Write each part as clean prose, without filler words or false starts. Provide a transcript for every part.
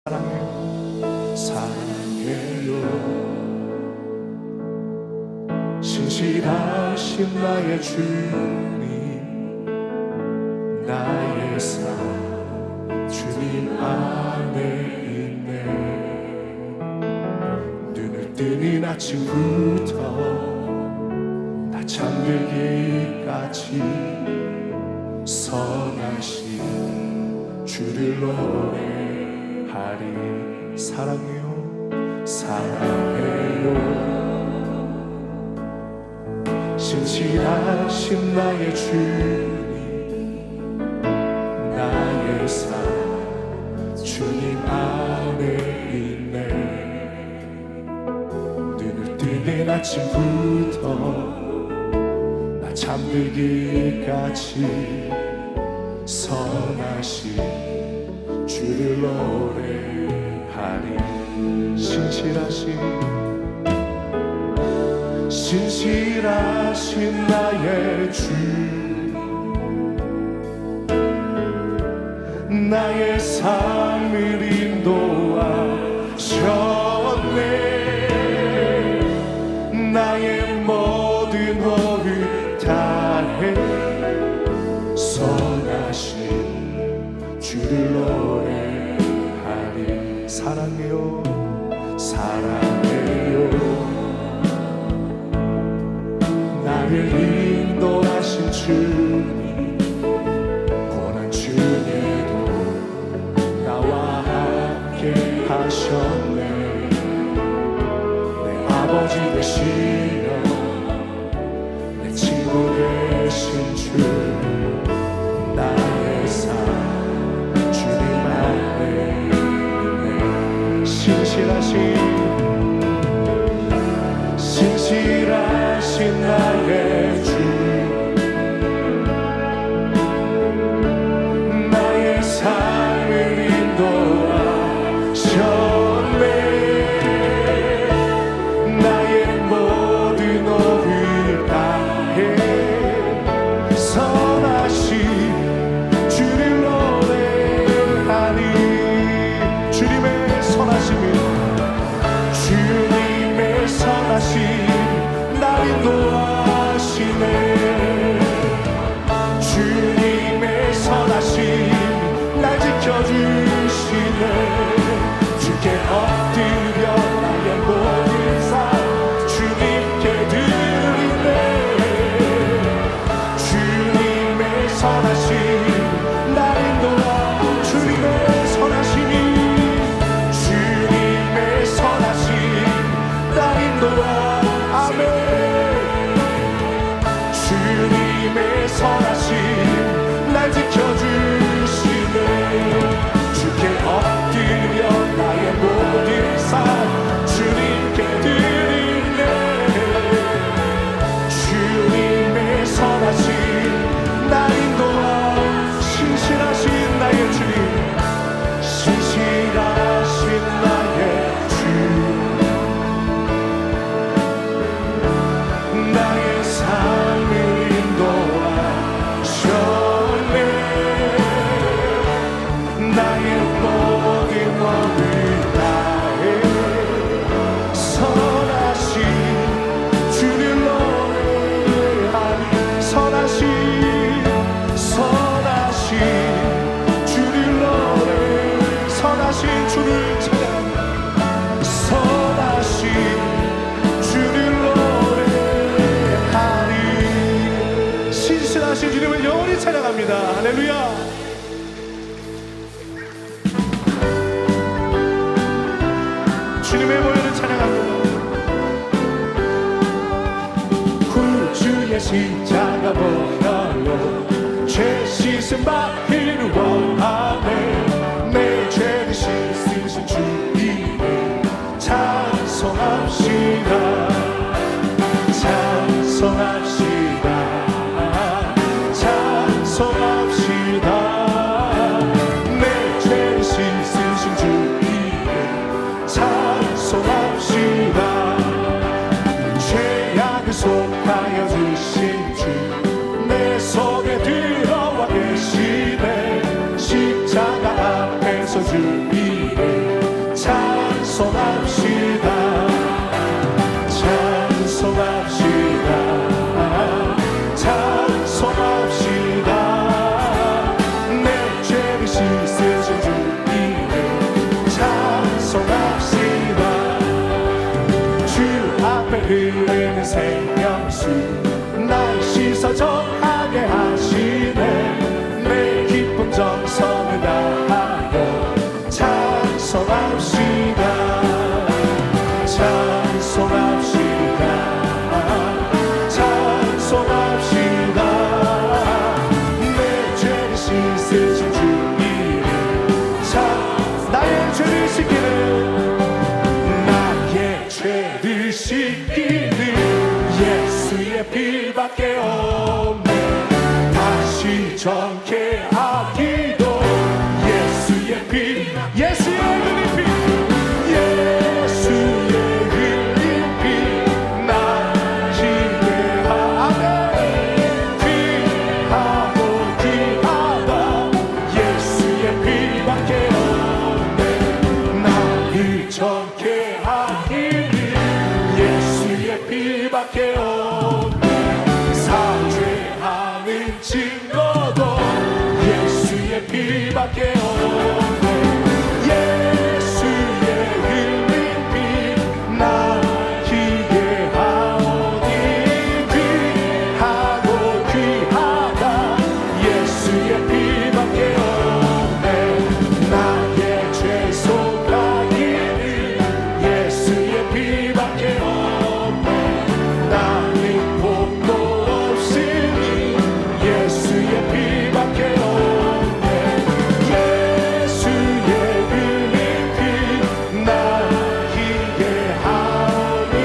사랑해요. 신실하신 나의 주님, 나의 삶 주님 안에 있네. 눈을 뜨는 아침부터 나 잠들기까지 선하신 주를 노래하리. 사랑해요, 사랑해요. 신실하신 나의 주님, 나의 삶 주님 안에 있네. 눈을 뜨는 아침부터 나 잠들기까지 선하신 주를 노래하리. 신실하신 나의 주, 나의 삶을 인도하셨네. 나의 모든 호흡 다해 선하신 주를 노래하리. 사랑해요, 사랑해요. 나를 인도하신 주님, 고난 중에도 나와 함께 하셨네. 내 아버지 되시며 내 친구 되신 주, 나의 삶 주님 안에 있네. 신실하신 나의 주, 나의 삶을 인도하셨네. 나의 모든 호흡 다해 선하신 주를 노래하니. 주님의 선하심이, 주님의 선하심 날 인도하시네. 주님의 선하심 날 지켜주시네. 주께 엎드려 나의 모든 삶 주님께 드리네. 주님의 선하심 날 인도하. 주님의 선하심이, 주님의 선하심 날 인도하. 아멘. 주님의 선하심 날 지켜주시네. 주께 엎드려 나의 모든 삶 주님께 드리네. 주님의 선하심 날 인도하. 신실하신 나의 주님, 신실하신 나의 주, 나의 삶을 인도하셨네. 나의 모든 몸을 다해 선하신 주를 노래하니. 선하신 주를 노래, 선하신 주를 찬양합니다. 선하신 주를 노래하니. 신실하신 주님을 영원히 찬양합니다. 할렐루야. 주님의 보혈을 찬양합니다. 구주의 십자가 보혈로 죄 씻은 바를 원하네. 내 죄를 씻으신 주님을 찬송합시다. 찬송합시다. 찬송합시다. 내 죄를 씻으신 주님을 찬송합시다. 죄악을 속하여 주신 주, 내 속에 들어와 계시네. 십자가 앞에서 주님을 씻기는 예수의 피밖에 없네. 다시 정케하기도 예수의 피, 예수의 흘린 피, 예수의 흘린 피 나시게 하네. 귀하고 귀하다 예수의 피밖에 없네. 나를 정케 하기는 예수의 피밖에 없네. 사죄하는 증거도 예수의 피밖에 없네. 예수의 흘린 피 나기게 하오니 귀하고 귀하다 예수의 피밖에 없네. 나의 죄 속하기는 예수의 피밖에 없네. 나는 복도 없으니 예수의 피밖에 없네. 예수의 흘린 피 나기게 하오니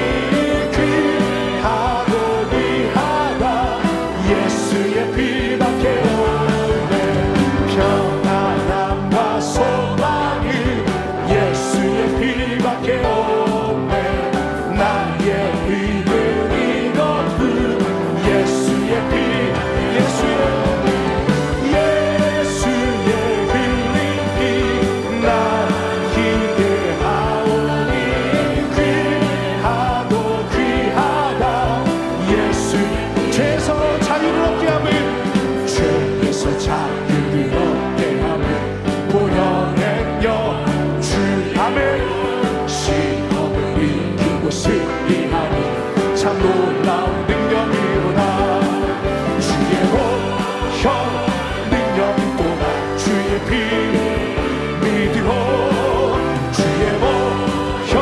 귀하고 귀하다 예수의 피밖에 없네. 평안함과 소망은 예수의 피밖에 없네. 나의 의는 이것뿐 예수의 피, 예수의 흘린 피 나기게 하오니 귀하고 귀하다 예수. 죄에서 자유를 얻게 하며 죄에서 자유를 얻게 하며 보혈의 영 주함에 시험을 이기고 승리하니 참 놀라운 능력이로다. 주의 보혈 능력이 또나 주의 피 믿으오. 주의 보혈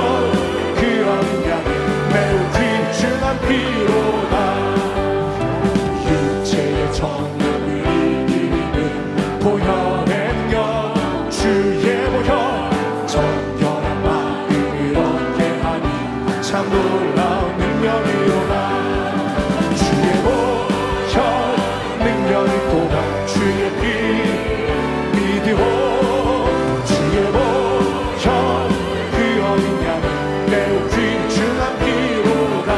그 언약이 매우 귀중한 피로다. 육체의 정욕을 이기는 보혈의 영 주의 보혈 정결한 마음을 얻게 하니 참 놀라운 능력이로다. 주의 보혈 능력이 또한 주의 피 믿으오. 주의 보혈 그 언약은 매우 귀중한 피로다.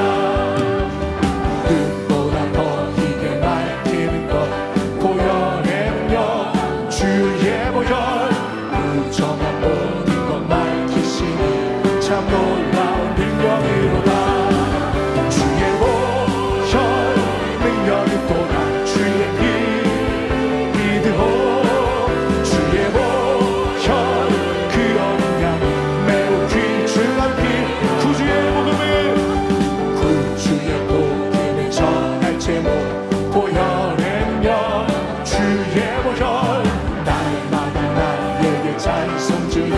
눈보다 더 희게 밝히는 것 보혈의 영 주의 보혈 무정한 모든 것 밝히시니 참 놀라운 능력이로다. 주의 보혈 능력이 또한 주의 피 믿으오. 주의 보혈 그 언약은 매우 귀중한 피. 구주의 복음을 전할 제목 보혈의 영 주의 보혈 날마다 나에게 찬송 주니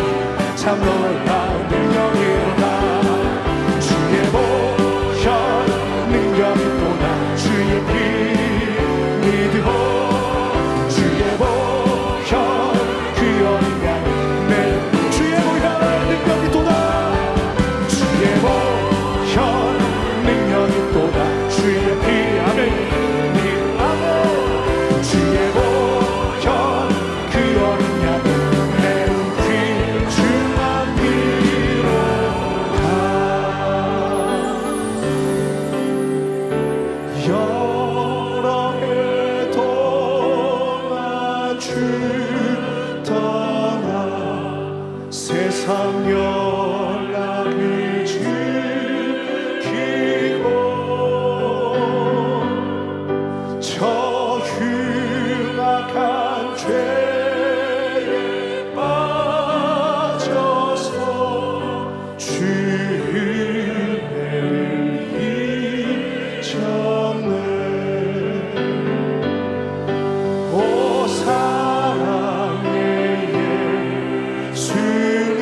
참 놀라운 능력이로다. 주의 보혈 능력이 또한 주의 피 믿으오. 주의 보혈 그 언약은 매우 주의 보혈 능력이 또한 주의 보혈 능력이 또한 주의 피 아멘 믿으오. 주의 보혈 그 언약은 매우 귀중한 피로다. 여러 해 동안 주 떠나 세상 연락을 지키고 저 흉악한 죄에 빠져서 주님을 잊었네. 오 사랑의 예수님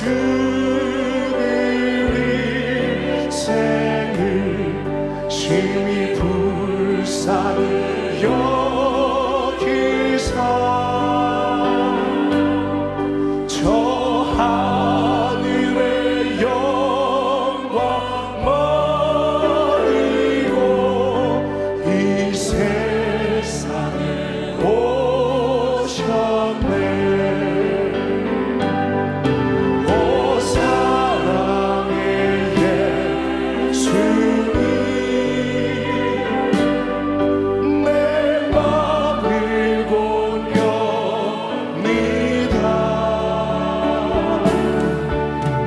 주의 생을 심히 불쌍히 여기사 저 하늘의 영광 버리고 이 세상에 오셨네. 오 사랑의 예수님 내 맘을 공연합니다.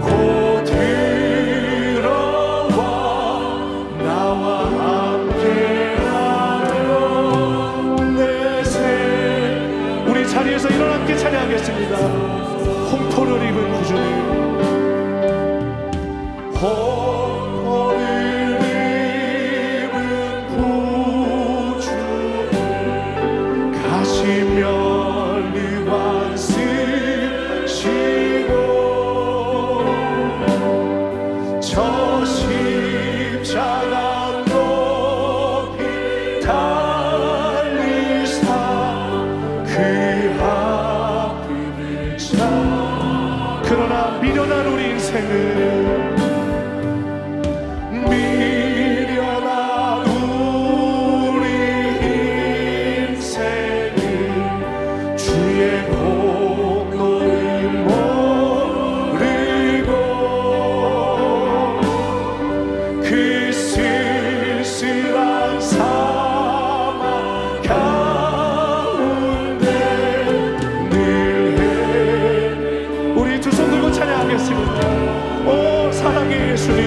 곧 들어와 나와 함께하며 내 생 우리 자리에서 일어나 함께 찬양하겠습니다. 홍포를 입은 구주님 홍포를 입은 구주님 가시면리관 쓰시고 저 십자가 높이 달리사 그 앞을 차 그러나 미련한 우리 인생을 미련한 우리 인생을 주의 공로를 모르고 그 쓸쓸한 사막 가운데 늘 우리 두 손 들고 찬양하겠습니다. 오 사랑의 예수님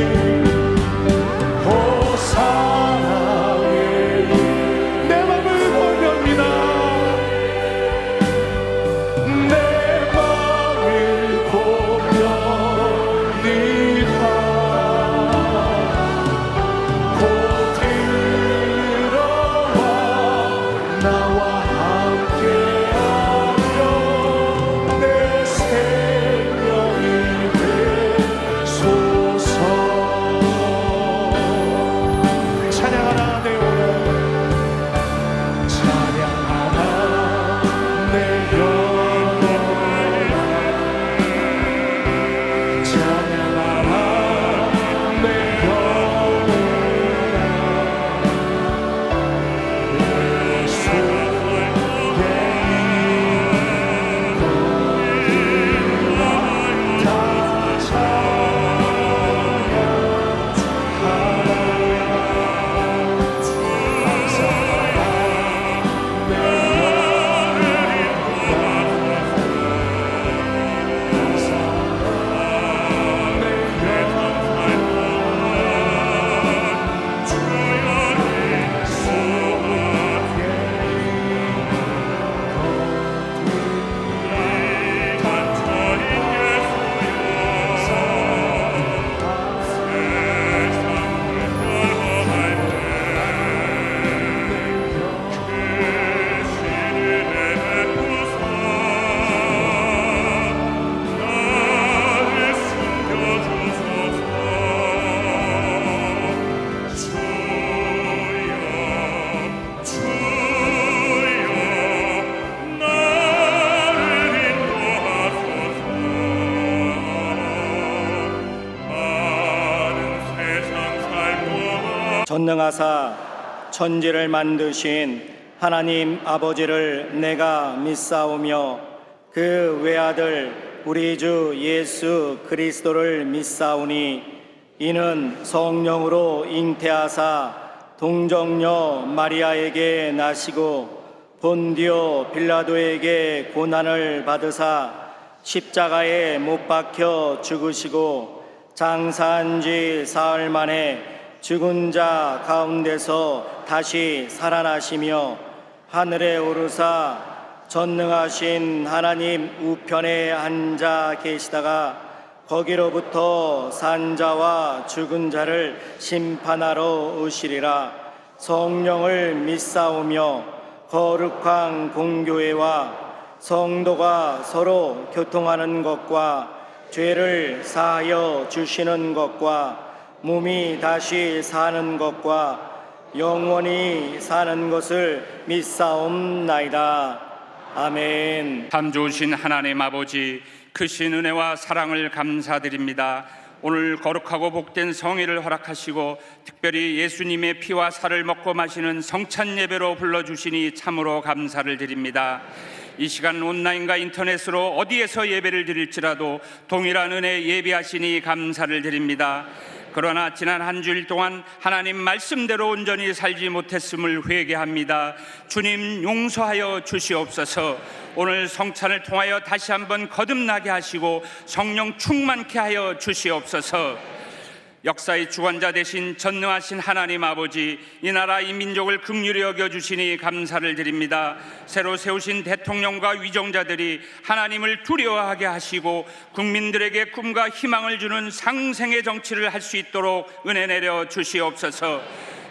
오 사랑의 내 맘을 공유합니다. 내 맘을 공유합니다. 곧 들어와 나와 함께하며 내 생명이 되소서. 찬양하라 내 영혼 찬양하라 내 영혼 찬양하라 내 영혼 전능하사 천지를 만드신 하나님 아버지를 내가 믿사오며 그 외아들 우리 주 예수 그리스도를 믿사오니 이는 성령으로 잉태하사 동정녀 마리아에게 나시고 본디오 빌라도에게 고난을 받으사 십자가에 못 박혀 죽으시고 장사한 지 사흘 만에 죽은 자 가운데서 다시 살아나시며 하늘에 오르사 전능하신 하나님 우편에 앉아 계시다가 거기로부터 산 자와 죽은 자를 심판하러 오시리라. 성령을 믿사오며 거룩한 공교회와 성도가 서로 교통하는 것과 죄를 사하여 주시는 것과 몸이 다시 사는 것과 영원히 사는 것을 믿사옵나이다. 아멘. 참 좋으신 하나님 아버지, 크신 은혜와 사랑을 감사드립니다. 오늘 거룩하고 복된 성회를 허락하시고 특별히 예수님의 피와 살을 먹고 마시는 성찬 예배로 불러주시니 참으로 감사를 드립니다. 이 시간 온라인과 인터넷으로 어디에서 예배를 드릴지라도 동일한 은혜 예비하시니 감사를 드립니다. 그러나 지난 한 주일 동안 하나님 말씀대로 온전히 살지 못했음을 회개합니다. 주님 용서하여 주시옵소서. 오늘 성찬을 통하여 다시 한번 거듭나게 하시고 성령 충만케 하여 주시옵소서. 역사의 주관자 되신 전능하신 하나님 아버지, 이 나라 이 민족을 긍휼히 여겨주시니 감사를 드립니다. 새로 세우신 대통령과 위정자들이 하나님을 두려워하게 하시고 국민들에게 꿈과 희망을 주는 상생의 정치를 할 수 있도록 은혜 내려 주시옵소서.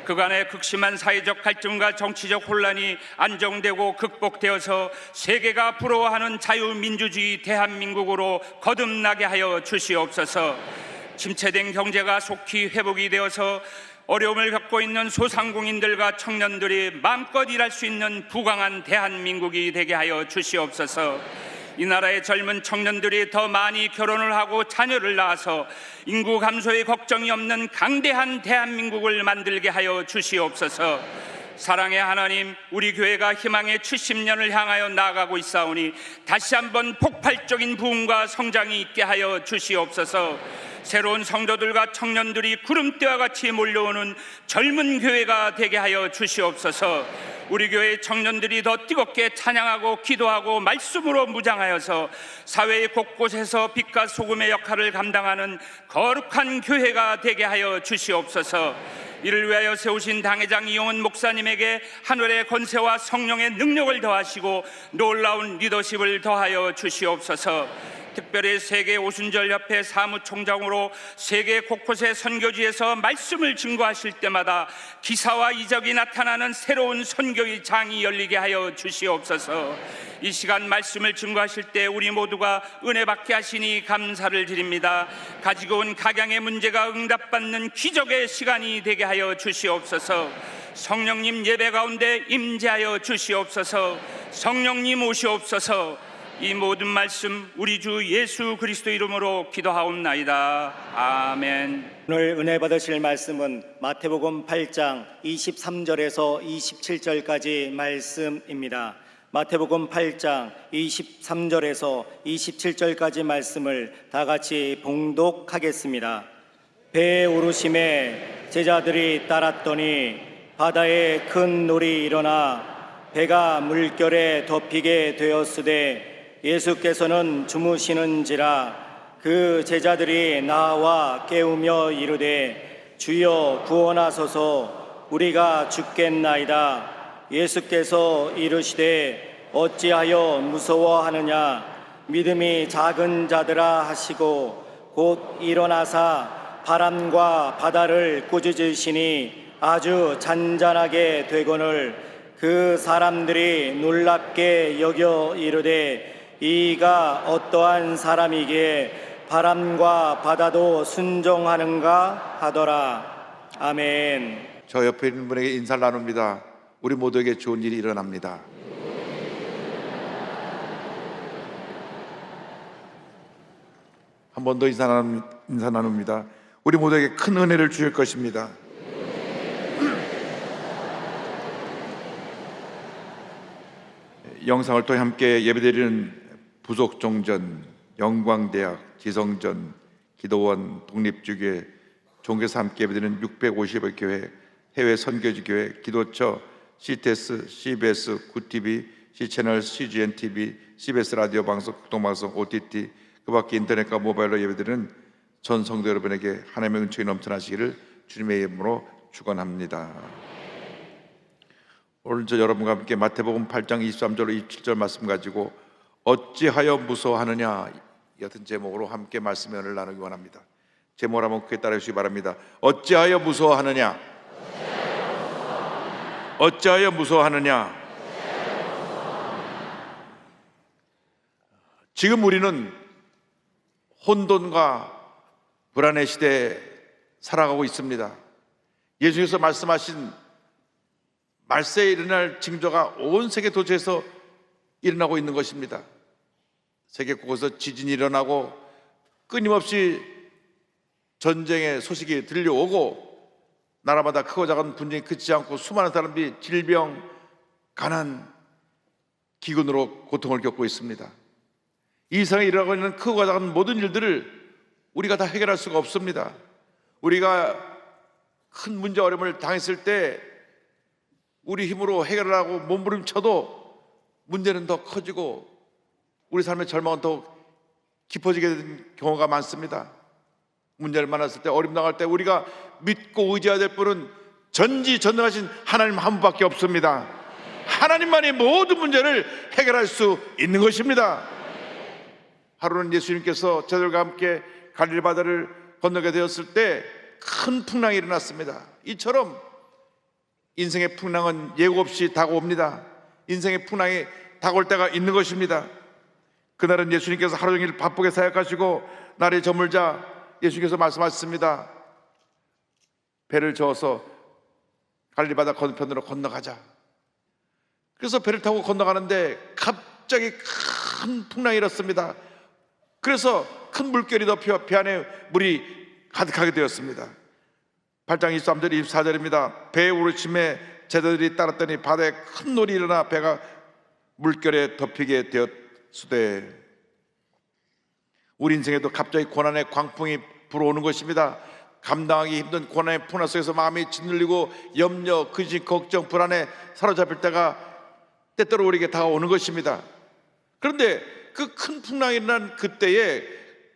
그간의 극심한 사회적 갈등과 정치적 혼란이 안정되고 극복되어서 세계가 부러워하는 자유민주주의 대한민국으로 거듭나게 하여 주시옵소서. 침체된 경제가 속히 회복이 되어서 어려움을 겪고 있는 소상공인들과 청년들이 마음껏 일할 수 있는 부강한 대한민국이 되게 하여 주시옵소서. 이 나라의 젊은 청년들이 더 많이 결혼을 하고 자녀를 낳아서 인구 감소의 걱정이 없는 강대한 대한민국을 만들게 하여 주시옵소서. 사랑의 하나님, 우리 교회가 희망의 70년을 향하여 나아가고 있사오니 다시 한번 폭발적인 부흥과 성장이 있게 하여 주시옵소서. 새로운 성도들과 청년들이 구름대와 같이 몰려오는 젊은 교회가 되게 하여 주시옵소서. 우리 교회의 청년들이 더 뜨겁게 찬양하고 기도하고 말씀으로 무장하여서 사회 곳곳에서 빛과 소금의 역할을 감당하는 거룩한 교회가 되게 하여 주시옵소서. 이를 위하여 세우신 당회장 이용은 목사님에게 하늘의 권세와 성령의 능력을 더하시고 놀라운 리더십을 더하여 주시옵소서. 특별히 세계 오순절협회 사무총장으로 세계 곳곳의 선교지에서 말씀을 증거하실 때마다 기사와 이적이 나타나는 새로운 선교의 장이 열리게 하여 주시옵소서. 이 시간 말씀을 증거하실 때 우리 모두가 은혜 받게 하시니 감사를 드립니다. 가지고 온 각양의 문제가 응답받는 기적의 시간이 되게 하여 주시옵소서. 성령님 예배 가운데 임재하여 주시옵소서. 성령님 오시옵소서. 이 모든 말씀 우리 주 예수 그리스도 이름으로 기도하옵나이다. 아멘. 오늘 은혜 받으실 말씀은 마태복음 8장 23절에서 27절까지 말씀입니다. 마태복음 8장 23절에서 27절까지 말씀을 다 같이 봉독하겠습니다. 배에 오르심에 제자들이 따랐더니 바다에 큰 놀이 일어나 배가 물결에 덮이게 되었으되 예수께서는 주무시는지라. 그 제자들이 나와 깨우며 이르되 주여 구원하소서, 우리가 죽겠나이다. 예수께서 이르시되 어찌하여 무서워하느냐, 믿음이 작은 자들아 하시고 곧 일어나사 바람과 바다를 꾸짖으시니 아주 잔잔하게 되거늘 그 사람들이 놀랍게 여겨 이르되 이가 어떠한 사람이기에 바람과 바다도 순종하는가 하더라. 아멘. 저 옆에 있는 분에게 인사를 나눕니다. 우리 모두에게 좋은 일이 일어납니다. 한 번 더 인사 나눕니다. 우리 모두에게 큰 은혜를 주실 것입니다. 영상을 통해 함께 예배드리는 부속종전, 영광대학, 지성전, 기도원, 독립주교회, 종교에서 함께 예배드리는 650의 교회, 해외 선교지 교회, 기도처, CTS, CBS, 굿TV, C채널, CGNTV, CBS 라디오 방송, 극동방송, OTT, 그 밖에 인터넷과 모바일로 예배드리는 전 성도 여러분에게 하나님의 은총이 넘쳐나시기를 주님의 이름으로 축원합니다. 오늘 저 여러분과 함께 마태복음 8장 23절로 27절 말씀 가지고 어찌하여 무서워하느냐, 이 같은 제목으로 함께 말씀을 나누기 원합니다. 제목을 한번 크게 따라 주시기 바랍니다. 어찌하여 무서워하느냐, 어찌하여 무서워하느냐. 지금 우리는 혼돈과 불안의 시대에 살아가고 있습니다. 예수께서 말씀하신 말세에 일어날 징조가 온 세계 도처에서 일어나고 있는 것입니다. 세계 곳곳에서 지진이 일어나고 끊임없이 전쟁의 소식이 들려오고 나라마다 크고 작은 분쟁이 그치지 않고 수많은 사람들이 질병, 가난, 기근으로 고통을 겪고 있습니다. 이 세상에 일어나고 있는 크고 작은 모든 일들을 우리가 다 해결할 수가 없습니다. 우리가 큰 문제 어려움을 당했을 때 우리 힘으로 해결을 하고 몸부림쳐도 문제는 더 커지고 우리 삶의 절망은 더 깊어지게 되는 경우가 많습니다. 문제를 만났을 때, 어려움 당할 때 우리가 믿고 의지해야 될 분은 전지전능하신 하나님 한 분밖에 없습니다. 하나님만이 모든 문제를 해결할 수 있는 것입니다. 하루는 예수님께서 저들과 함께 갈릴리 바다를 건너게 되었을 때 큰 풍랑이 일어났습니다. 이처럼 인생의 풍랑은 예고 없이 다가옵니다. 인생의 풍랑이 다가올 때가 있는 것입니다. 그날은 예수님께서 하루 종일 바쁘게 사역하시고 날이 저물자 예수님께서 말씀하셨습니다. 배를 저어서 갈릴리 바다 건너편으로 건너가자. 그래서 배를 타고 건너가는데 갑자기 큰 풍랑이 일었습니다. 그래서 큰 물결이 덮여 배 안에 물이 가득하게 되었습습니다. 8장 23절 24절입니다. 배에 오르침에 제자들이 따랐더니 바다에 큰 놀이 일어나 배가 물결에 덮이게 되었으되. 우리 인생에도 갑자기 고난의 광풍이 불어오는 것입니다. 감당하기 힘든 고난의 풍랑 속에서 마음이 짓눌리고 염려, 근심, 걱정, 불안에 사로잡힐 때가 때때로 우리에게 다가오는 것입니다. 그런데 그 큰 풍랑이 일어난 그때에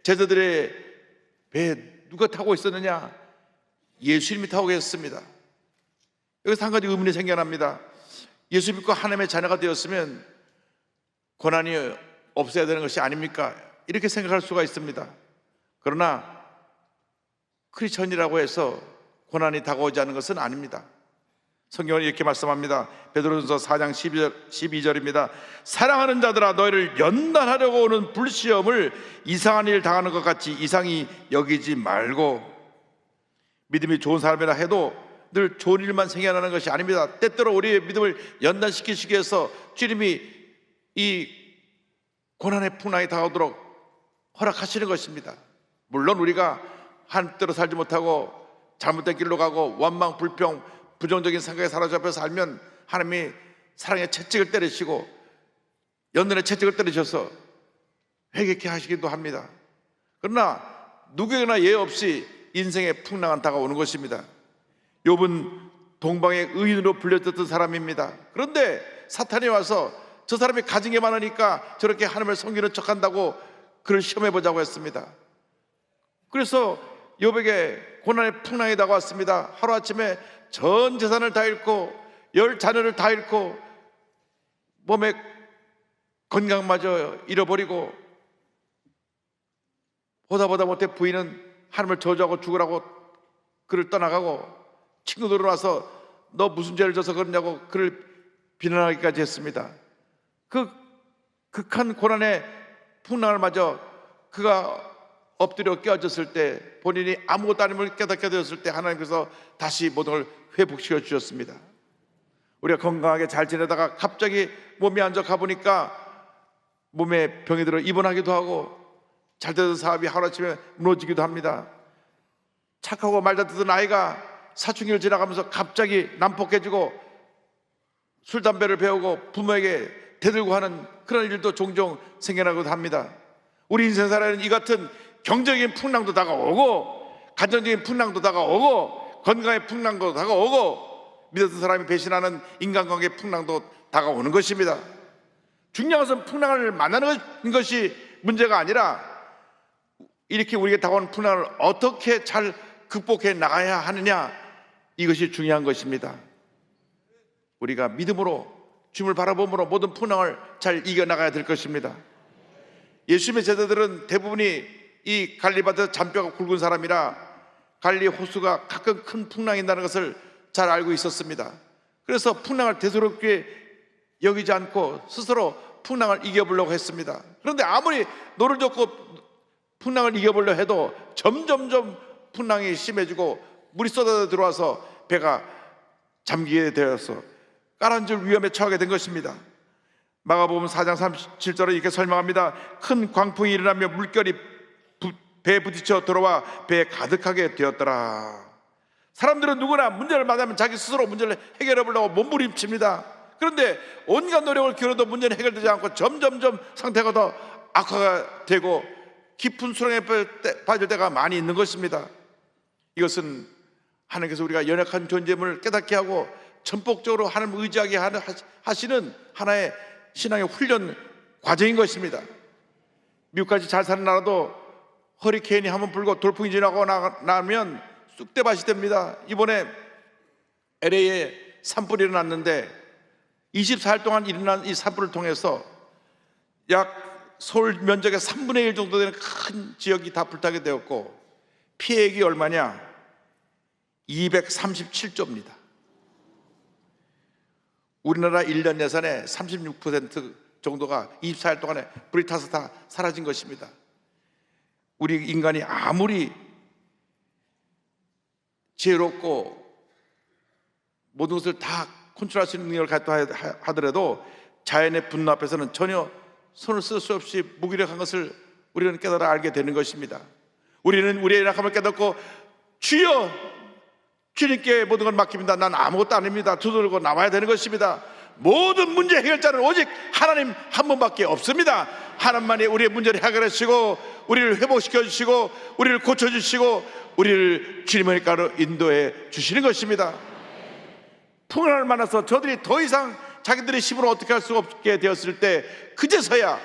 제자들의 배에 누가 타고 있었느냐? 예수님이 타고 계셨습니다. 여기서 한 가지 의문이 생겨납니다. 예수 믿고 하나님의 자녀가 되었으면 고난이 없어야 되는 것이 아닙니까? 이렇게 생각할 수가 있습니다. 그러나 크리스천이라고 해서 고난이 다가오지 않는 것은 아닙니다. 성경은 이렇게 말씀합니다. 베드로전서 4장 12절입니다. 사랑하는 자들아, 너희를 연단하려고 오는 불시험을 이상한 일 당하는 것 같이 이상히 여기지 말고. 믿음이 좋은 사람이라 해도 늘 좋은 일만 생겨나는 것이 아닙니다. 때때로 우리의 믿음을 연단시키시기 위해서 주님이 이 고난의 풍랑이 다가오도록 허락하시는 것입니다. 물론 우리가 한때로 살지 못하고 잘못된 길로 가고 원망, 불평, 부정적인 생각에 사로잡혀 살면 하나님이 사랑의 채찍을 때리시고 연단의 채찍을 때리셔서 회개케 하시기도 합니다. 그러나 누구에게나 예외 없이 인생의 풍랑은 다가오는 것입니다. 욥은 동방의 의인으로 불렸던 사람입니다. 그런데 사탄이 와서 저 사람이 가진 게 많으니까 저렇게 하나님을 섬기는 척한다고 그를 시험해보자고 했습니다. 그래서 욥에게 고난의 풍랑이 다가왔습니다. 하루아침에 전 재산을 다 잃고 10 자녀를 다 잃고 몸의 건강마저 잃어버리고 보다 못해 부인은 하나님을 저주하고 죽으라고 그를 떠나가고 친구들은 와서 너 무슨 죄를 져서 그러냐고 그를 비난하기까지 했습니다. 그 극한 고난의 풍랑을 맞아 그가 엎드려 깨어졌을 때 본인이 아무것도 아님을 깨닫게 되었을 때 하나님께서 다시 모든 걸 회복시켜 주셨습니다. 우리가 건강하게 잘 지내다가 갑자기 몸이 안 좋아 가보니까 몸에 병이 들어 입원하기도 하고 잘 되던 사업이 하루아침에 무너지기도 합니다. 착하고 말잘 듣던 아이가 사춘기를 지나가면서 갑자기 난폭해지고 술, 담배를 배우고 부모에게 대들고 하는 그런 일도 종종 생겨나기도 합니다. 우리 인생 살아는 이 같은 경제적인 풍랑도 다가오고 가정적인 풍랑도 다가오고 건강의 풍랑도 다가오고 믿었던 사람이 배신하는 인간관계의 풍랑도 다가오는 것입니다. 중요한 것은 풍랑을 만나는 것이 문제가 아니라 이렇게 우리에게 다가오는 풍랑을 어떻게 잘 극복해 나가야 하느냐, 이것이 중요한 것입니다. 우리가 믿음으로 주님을 바라봄으로 모든 풍랑을 잘 이겨나가야 될 것입니다. 예수님의 제자들은 대부분이 이 갈릴리 바다 잔뼈가 굵은 사람이라 갈릴리 호수가 가끔 큰 풍랑이 난다는 것을 잘 알고 있었습니다. 그래서 풍랑을 대수롭게 여기지 않고 스스로 풍랑을 이겨보려고 했습니다. 그런데 아무리 노를 젓고 풍랑을 이겨보려 해도 점점점 풍랑이 심해지고 물이 쏟아져 들어와서 배가 잠기게 되어서 가라앉을 위험에 처하게 된 것입니다. 마가복음 4장 37절에 이렇게 설명합니다. 큰 광풍이 일어나며 물결이 배에 부딪혀 들어와 배에 가득하게 되었더라. 사람들은 누구나 문제를 만나면 자기 스스로 문제를 해결해 보려고 몸부림칩니다. 그런데 온갖 노력을 기울여도 문제는 해결되지 않고 점점점 상태가 더 악화가 되고 깊은 수렁에 빠질 때가 많이 있는 것입니다. 이것은 하나님께서 우리가 연약한 존재임을 깨닫게 하고 전폭적으로 하나님을 의지하게 하시는 하나의 신앙의 훈련 과정인 것입니다. 미국같이 잘 사는 나라도 허리케인이 한번 불고 돌풍이 지나고 나면 쑥대밭이 됩니다. 이번에 LA에 산불이 일어났는데 24일 동안 일어난 이 산불을 통해서 약 서울 면적의 3분의 1 정도 되는 큰 지역이 다 불타게 되었고 피해액이 얼마냐? 237조입니다. 우리나라 1년 예산의 36% 정도가 24일 동안에 불이 타서 다 사라진 것입니다. 우리 인간이 아무리 지혜롭고 모든 것을 다 컨트롤할 수 있는 능력을 갖다 하더라도 자연의 분노 앞에서는 전혀 손을 쓸 수 없이 무기력한 것을 우리는 깨달아 알게 되는 것입니다. 우리는 우리의 연약함을 깨닫고 주여 주님께 모든 걸 맡깁니다. 난 아무것도 아닙니다. 두들고 나와야 되는 것입니다. 모든 문제 해결자는 오직 하나님 한 분밖에 없습니다. 하나님만이 우리의 문제를 해결해 주시고 우리를 회복시켜 주시고 우리를 고쳐 주시고 우리를 주님의 가로 인도해 주시는 것입니다. 풍랑을 만나서 저들이 더 이상 자기들의 힘으로 어떻게 할 수 없게 되었을 때 그제서야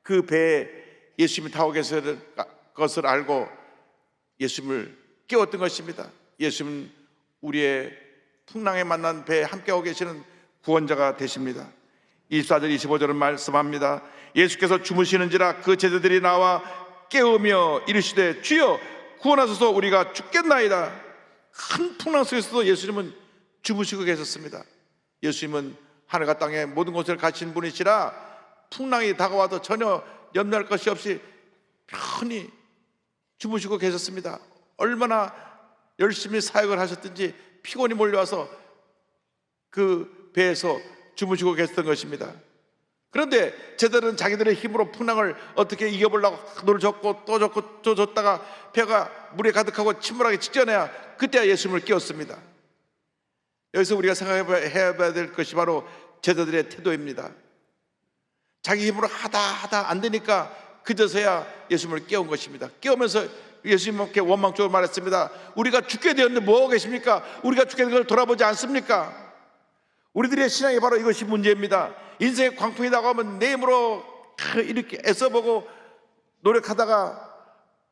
그 배에 예수님이 타고 계실 것을 알고 예수님을 깨웠던 것입니다. 예수님은 우리의 풍랑에 만난 배에 함께하고 계시는 구원자가 되십니다. 24절 25절은 말씀합니다. 예수께서 주무시는지라 그 제자들이 나와 깨우며 이르시되 주여 구원하소서 우리가 죽겠나이다. 큰 풍랑 속에서도 예수님은 주무시고 계셨습니다. 예수님은 하늘과 땅의 모든 곳을 가신 분이시라 풍랑이 다가와도 전혀 염려할 것이 없이 편히 주무시고 계셨습니다. 얼마나 열심히 사역을 하셨든지 피곤이 몰려와서 그 배에서 주무시고 계셨던 것입니다. 그런데 제자들은 자기들의 힘으로 풍랑을 어떻게 이겨보려고 노를 젓고 또 젓고 또 젓다가 배가 물에 가득하고 침몰하기 직전에야 그때야 예수님을 깨웠습니다. 여기서 우리가 생각해봐야 될 것이 바로 제자들의 태도입니다. 자기 힘으로 하다 안 되니까 그제서야 예수님을 깨운 것입니다. 깨우면서 예수님께 원망적으로 말했습니다. 우리가 죽게 되었는데 뭐하고 계십니까? 우리가 죽게 된 걸 돌아보지 않습니까? 우리들의 신앙이 바로 이것이 문제입니다. 인생의 광풍이 다가오면 내 힘으로 이렇게 애써보고 노력하다가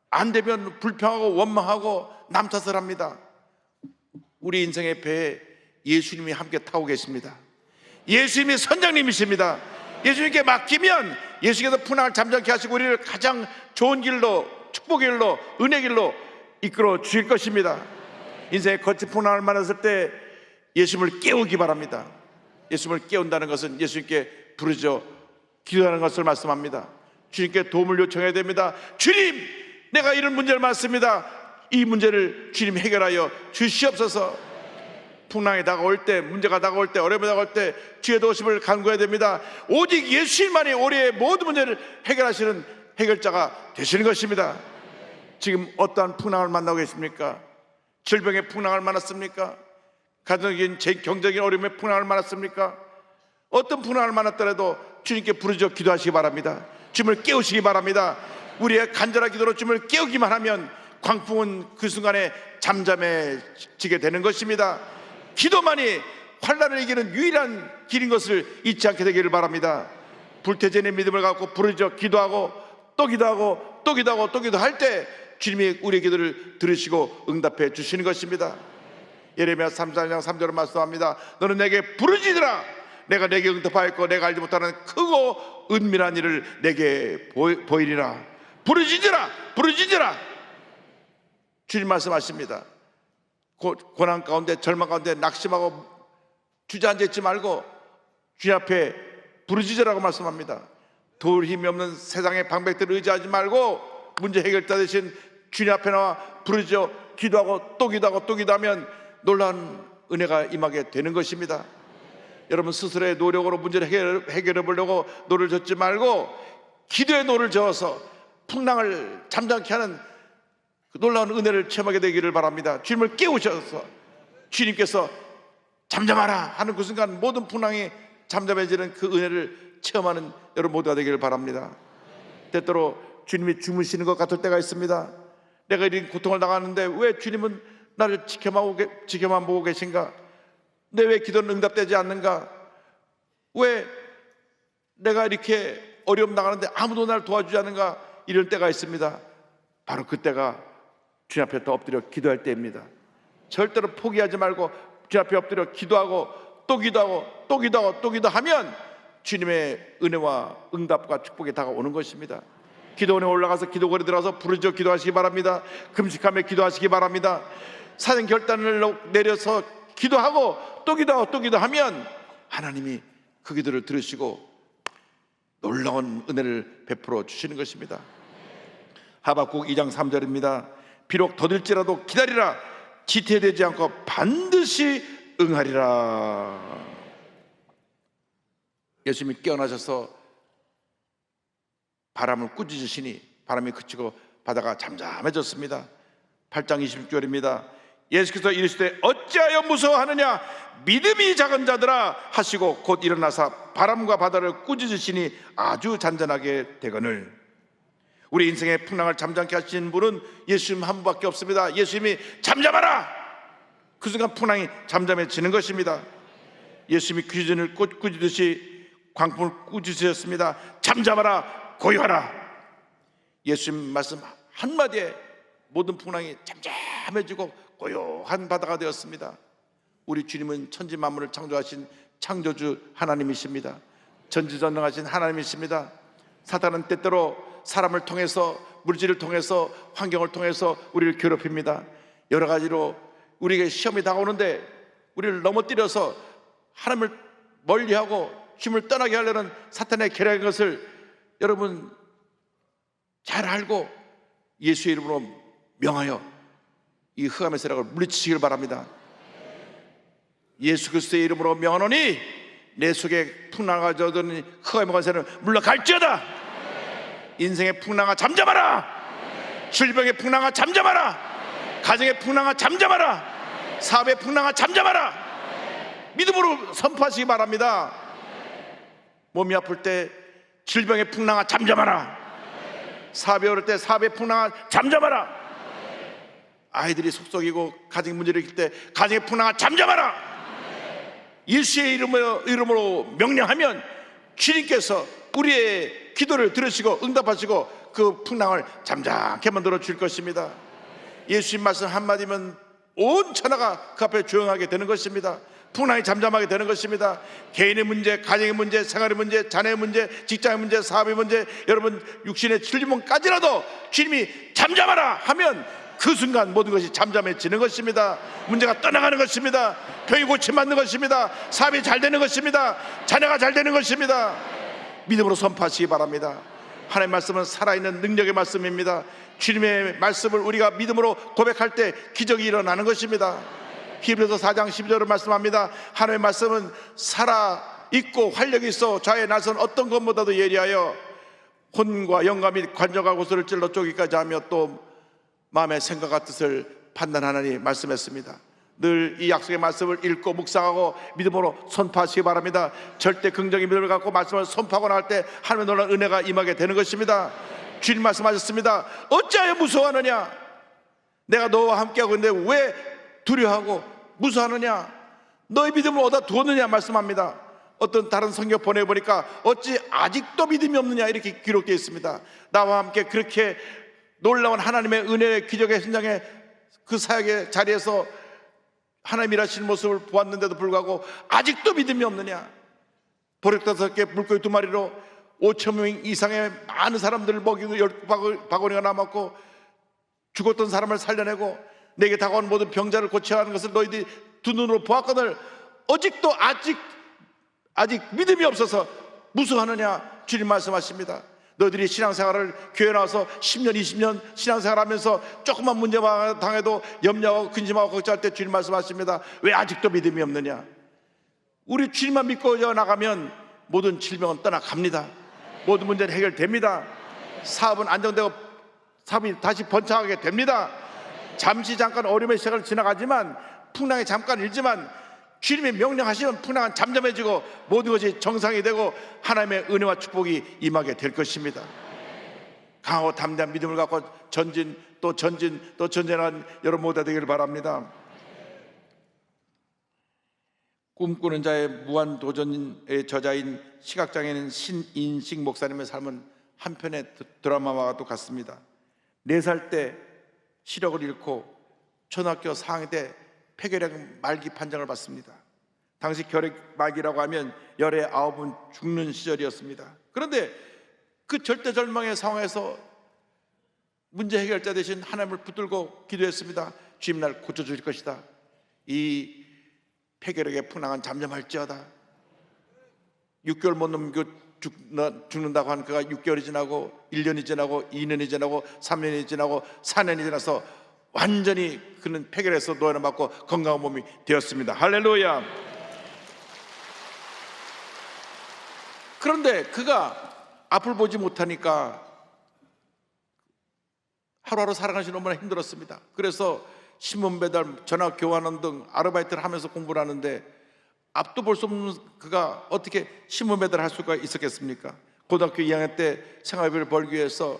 안 되면 불평하고 원망하고 남 탓을 합니다. 우리 인생의 배에 예수님이 함께 타고 계십니다. 예수님이 선장님이십니다. 예수님께 맡기면 예수님께서 풍랑을 잠잠케 하시고 우리를 가장 좋은 길로, 축복의 길로, 은혜의 길로 이끌어 주실 것입니다. 인생의 거친 풍랑을 만났을 때 예수님을 깨우기 바랍니다. 예수님을 깨운다는 것은 예수님께 부르짖어 기도하는 것을 말씀합니다. 주님께 도움을 요청해야 됩니다. 주님, 내가 이런 문제를 만났습니다. 이 문제를 주님 해결하여 주시옵소서. 풍랑이 다가올 때, 문제가 다가올 때, 어려움이 다가올 때 주의 도우심을 간구해야 됩니다. 오직 예수님만이 우리의 모든 문제를 해결하시는 해결자가 되시는 것입니다. 지금 어떠한 풍랑을 만나고 계십니까? 질병의 풍랑을 만났습니까? 가정적인 경제적인 어려움의 풍랑을 만났습니까? 어떤 풍랑을 만났더라도 주님께 부르짖어 기도하시기 바랍니다. 주님을 깨우시기 바랍니다. 우리의 간절한 기도로 주님을 깨우기만 하면 광풍은 그 순간에 잠잠해지게 되는 것입니다. 기도만이 환난을 이기는 유일한 길인 것을 잊지 않게 되기를 바랍니다. 불태전의 믿음을 갖고 부르짖어 기도하고 또 기도하고 또 기도하고 또 기도할 때 주님이 우리의 기도를 들으시고 응답해 주시는 것입니다. 예레미야 34장 3절을 말씀합니다. 너는 내게 부르짖으라. 내가 내게 응답하였고 내가 알지 못하는 크고 은밀한 일을 내게 보이리라. 부르짖으라, 부르짖으라. 주님 말씀하십니다. 고난 가운데, 절망 가운데 낙심하고 주저앉아 있지 말고 주님 앞에 부르짖으라고 말씀합니다. 도울 힘이 없는 세상의 방백들을 의지하지 말고 문제 해결자 되신 주님 앞에 나와 부르짖어 기도하고 또 기도하고 또 기도하면 놀라운 은혜가 임하게 되는 것입니다. 여러분 스스로의 노력으로 문제를 해결해 보려고 노를 젓지 말고 기도의 노를 저어서 풍랑을 잠잠케 하는 그 놀라운 은혜를 체험하게 되기를 바랍니다. 주님을 깨우셔서 주님께서 잠잠하라 하는 그 순간 모든 풍랑이 잠잠해지는 그 은혜를 체험하는 여러분 모두가 되기를 바랍니다. 때때로 주님이 주무시는 것 같을 때가 있습니다. 내가 이런 고통을 당하는데 왜 주님은 나를 지켜만 보고 계신가? 내 왜 기도는 응답되지 않는가? 왜 내가 이렇게 어려움 당하는데 아무도 나를 도와주지 않는가? 이럴 때가 있습니다. 바로 그때가 주님 앞에 또 엎드려 기도할 때입니다. 절대로 포기하지 말고 주님 앞에 엎드려 기도하고 또 기도하고 또 기도하고 또 기도하면 주님의 은혜와 응답과 축복이 다가오는 것입니다. 기도원에 올라가서 기도거리 들어가서 부르짖어 기도하시기 바랍니다. 금식하며 기도하시기 바랍니다. 사전 결단을 내려서 기도하고 또 기도하고 또 기도하면 하나님이 그 기도를 들으시고 놀라운 은혜를 베풀어 주시는 것입니다. 하박국 2장 3절입니다. 비록 더딜지라도 기다리라. 지체되지 않고 반드시 응하리라. 예수님이 깨어나셔서 바람을 꾸짖으시니 바람이 그치고 바다가 잠잠해졌습니다. 8장 26절입니다. 예수께서 이르시되 어찌하여 무서워하느냐 믿음이 작은 자들아 하시고 곧 일어나사 바람과 바다를 꾸짖으시니 아주 잔잔하게 되거늘. 우리 인생의 풍랑을 잠잠케 하시는 분은 예수님 한 분밖에 없습니다. 예수님이 잠잠하라! 그 순간 풍랑이 잠잠해지는 것입니다. 예수님이 귀신을 꾸짖듯이 광풍을 꾸짖으셨습니다. 잠잠하라, 고요하라. 예수님 말씀 한마디에 모든 풍랑이 잠잠해지고 고요한 바다가 되었습니다. 우리 주님은 천지 만물을 창조하신 창조주 하나님이십니다. 전지전능하신 하나님이십니다. 사탄은 때때로 사람을 통해서, 물질을 통해서, 환경을 통해서 우리를 괴롭힙니다. 여러 가지로 우리에게 시험이 다가오는데 우리를 넘어뜨려서 하나님을 멀리하고 주님을 떠나게 하려는 사탄의 계략인 것을 여러분 잘 알고 예수의 이름으로 명하여 이 흑암의 세력을 물리치시길 바랍니다. 예수 그리스도의 이름으로 명하노니 내 속에 풍랑아 젖은 흑암의 권세는 물러갈지어다. 인생의 풍랑아 잠잠하라. 질병의 풍랑아 잠잠하라. 가정의 풍랑아 잠잠하라. 사업의 풍랑아 잠잠하라. 믿음으로 선포하시기 바랍니다. 몸이 아플 때 질병의 풍랑아 잠잠하라. 사업이 어려울 때 사업의 풍랑아 잠잠하라. 아이들이 속썩이고 가정 문제를 일으킬 때 가정의 풍랑아 잠잠하라. 예수의 이름으로 명령하면 주님께서 우리의 기도를 들으시고 응답하시고 그 풍랑을 잠잠케 만들어 줄 것입니다. 예수님 말씀 한마디면 온 천하가 그 앞에 조용하게 되는 것입니다. 풍랑이 잠잠하게 되는 것입니다. 개인의 문제, 가정의 문제, 생활의 문제, 자녀의 문제, 직장의 문제, 사업의 문제, 여러분 육신의 질문까지라도 주님이 잠잠하라 하면 그 순간 모든 것이 잠잠해지는 것입니다. 문제가 떠나가는 것입니다. 병이 고침받는 것입니다. 사업이 잘 되는 것입니다. 자녀가 잘 되는 것입니다. 믿음으로 선포하시기 바랍니다. 하나님의 말씀은 살아있는 능력의 말씀입니다. 주님의 말씀을 우리가 믿음으로 고백할 때 기적이 일어나는 것입니다. 히브리서 4장 12절을 말씀합니다. 하나님의 말씀은 살아있고 활력이 있어 좌에 나선 어떤 것보다도 예리하여 혼과 영과 및 관절과 고소를 찔러 쪼기까지 하며 또 마음의 생각과 뜻을 판단하느니 말씀했습니다. 늘 이 약속의 말씀을 읽고 묵상하고 믿음으로 선포하시기 바랍니다. 절대 긍정의 믿음을 갖고 말씀을 선포하고 나갈 때 하나님의 놀라운 은혜가 임하게 되는 것입니다. 주님 말씀하셨습니다. 어찌하여 무서워하느냐? 내가 너와 함께하고 있는데 왜 두려워하고 무서워하느냐? 너의 믿음을 어디다 두었느냐 말씀합니다. 어떤 다른 성경 보내보니까 어찌 아직도 믿음이 없느냐 이렇게 기록되어 있습니다. 나와 함께 그렇게 놀라운 하나님의 은혜의 기적의 현장에 그 사역의 자리에서 하나님 일하시는 모습을 보았는데도 불구하고 아직도 믿음이 없느냐? 보리 5개 물고기 2마리로 5,000명 이상의 많은 사람들을 먹이고 10바구니가 남았고 죽었던 사람을 살려내고 내게 다가온 모든 병자를 고쳐하는 것을 너희들이 두 눈으로 보았거늘 아직도 아직 믿음이 없어서 무서워하느냐? 주님 말씀하십니다. 너희들이 신앙생활을 교회 나와서 10년 20년 신앙생활하면서 조금만 문제 당해도 염려하고 근심하고 걱정할 때 주님 말씀하십니다. 왜 아직도 믿음이 없느냐? 우리 주님만 믿고 나가면 모든 질병은 떠나갑니다. 모든 문제는 해결됩니다. 사업은 안정되고 사업이 다시 번창하게 됩니다. 잠시 잠깐 어려움의 시간을 지나가지만, 풍랑이 잠깐 일지만 주님의 명령하시면 풍랑은 잠잠해지고 모든 것이 정상이 되고 하나님의 은혜와 축복이 임하게 될 것입니다. 강하고 담대한 믿음을 갖고 전진 또 전진한 여러분 모두 되기를 바랍니다. 꿈꾸는 자의 무한도전의 저자인 시각장애인 신인식 목사님의 삶은 한편의 드라마와 같습니다. 4살 때 시력을 잃고 초등학교 4학년 때 폐결핵 말기 판정을 받습니다. 당시 결핵 말기라고 하면 열의 9은 죽는 시절이었습니다. 그런데 그 절대절망의 상황에서 문제 해결자 대신 하나님을 붙들고 기도했습니다. 주님 날 고쳐줄 것이다. 이 폐결핵의 풍랑은 잠잠할지어다. 6개월 못 넘기고 죽는다고 하는 그가 6개월이 지나고 1년이 지나고 2년이 지나고 3년이 지나고 4년이 지나서 완전히 그는 폐결해서 노예를 맞고 건강한 몸이 되었습니다. 할렐루야. 그런데 그가 앞을 보지 못하니까 하루하루 살아가시는 너무나 힘들었습니다. 그래서 신문 배달, 전화 교환원 등 아르바이트를 하면서 공부를 하는데 앞도 볼 수 없는 그가 어떻게 신문 배달을 할 수가 있었겠습니까? 고등학교 2학년 때 생활비를 벌기 위해서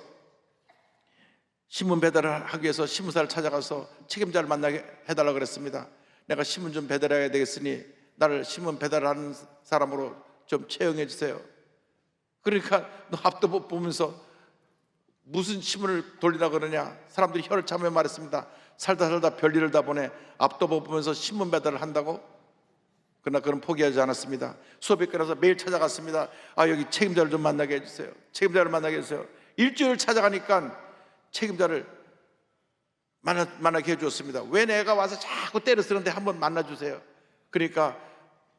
신문 배달을 하기 위해서 신문사를 찾아가서 책임자를 만나게 해달라고 그랬습니다. 내가 신문 좀 배달해야 되겠으니 나를 신문 배달하는 사람으로 좀 채용해 주세요. 그러니까 너 앞도 못 보면서 무슨 신문을 돌리라고 그러냐? 사람들이 혀를 차며 말했습니다. 살다 별일을 다 보내 앞도 못 보면서 신문 배달을 한다고? 그러나 그는 포기하지 않았습니다. 수업이 끝나서 매일 찾아갔습니다. 여기 책임자를 좀 만나게 해주세요. 책임자를 만나게 해주세요. 일주일을 찾아가니까 책임자를 만나게 해주었습니다. 왜 내가 와서 자꾸 때려 쓰는데 한번 만나주세요. 그러니까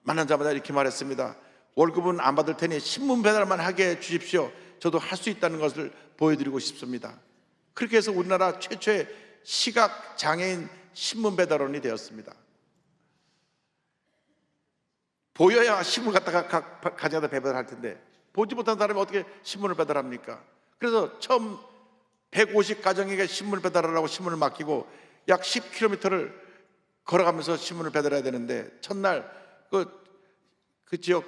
만나자마자 이렇게 말했습니다. 월급은 안 받을 테니 신문 배달만 하게 해주십시오. 저도 할 수 있다는 것을 보여드리고 싶습니다. 그렇게 해서 우리나라 최초의 시각장애인 신문 배달원이 되었습니다. 보여야 신문 갖다가 가져다 배달할 텐데 보지 못한 사람이 어떻게 신문을 배달합니까? 그래서 처음 150가정에게 신문을 배달하라고 신문을 맡기고 약 10km를 걸어가면서 신문을 배달해야 되는데 첫날 그 지역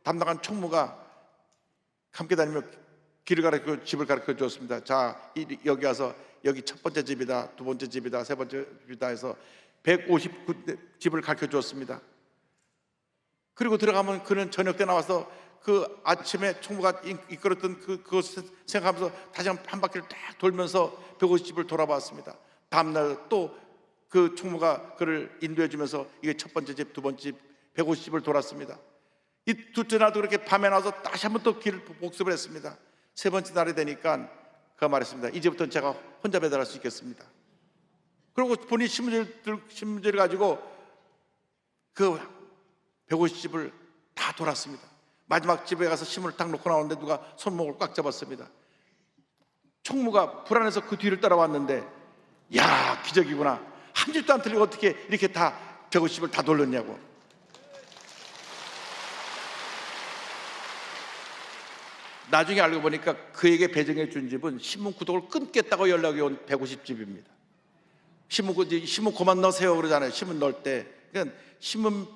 담당한 총무가 함께 다니며 길을 가르쳐 집을 가르쳐 주었습니다. 자, 여기 와서 여기 첫 번째 집이다, 두 번째 집이다, 세 번째 집이다 해서 159집을 가르쳐 주었습니다. 그리고 들어가면 그는 저녁 때 나와서 그 아침에 총무가 이끌었던 그것을 생각하면서 다시 한 바퀴를 딱 돌면서 150집을 돌아봤습니다. 다음날 또 그 총무가 그를 인도해 주면서 이게 첫 번째 집, 두 번째 집, 150집을 돌았습니다. 이 둘째 날도 그렇게 밤에 나와서 다시 한번 또 길을 복습을 했습니다. 세 번째 날이 되니까 그가 말했습니다. 이제부터는 제가 혼자 배달할 수 있겠습니다. 그리고 본인이 신문지를 가지고 그 150집을 다 돌았습니다. 마지막 집에 가서 신문을 딱 놓고 나오는데 누가 손목을 꽉 잡았습니다. 총무가 불안해서 그 뒤를 따라왔는데 야, 기적이구나. 한 집도 안 틀리고 어떻게 이렇게 다 150집을 다 돌렸냐고. 나중에 알고 보니까 그에게 배정해 준 집은 신문 구독을 끊겠다고 연락이 온 150집입니다. 신문 그만 넣으세요 그러잖아요. 신문 넣을 때. 그러니까 신문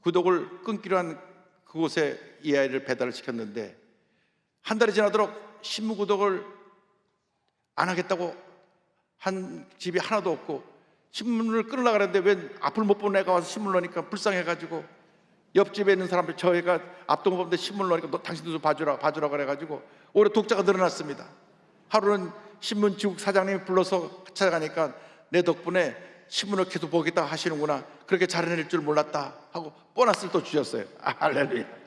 구독을 끊기로 한 그곳에 이 아이를 배달을 시켰는데 한 달이 지나도록 신문 구독을 안 하겠다고 한 집이 하나도 없고 신문을 끊으려고 그랬는데 왜 앞을 못 보는 애가 와서 신문을 넣으니까 불쌍해가지고 옆집에 있는 사람들 저 애가 앞도 못 보는데 신문을 넣으니까 너 당신도 좀 봐주라 그래가지고 오히려 독자가 늘어났습니다. 하루는 신문지국 사장님이 불러서 찾아가니까 내 덕분에 신문을 계속 보겠다 하시는구나. 그렇게 잘해낼 줄 몰랐다 하고 보너스를 또 주셨어요. 할렐루야.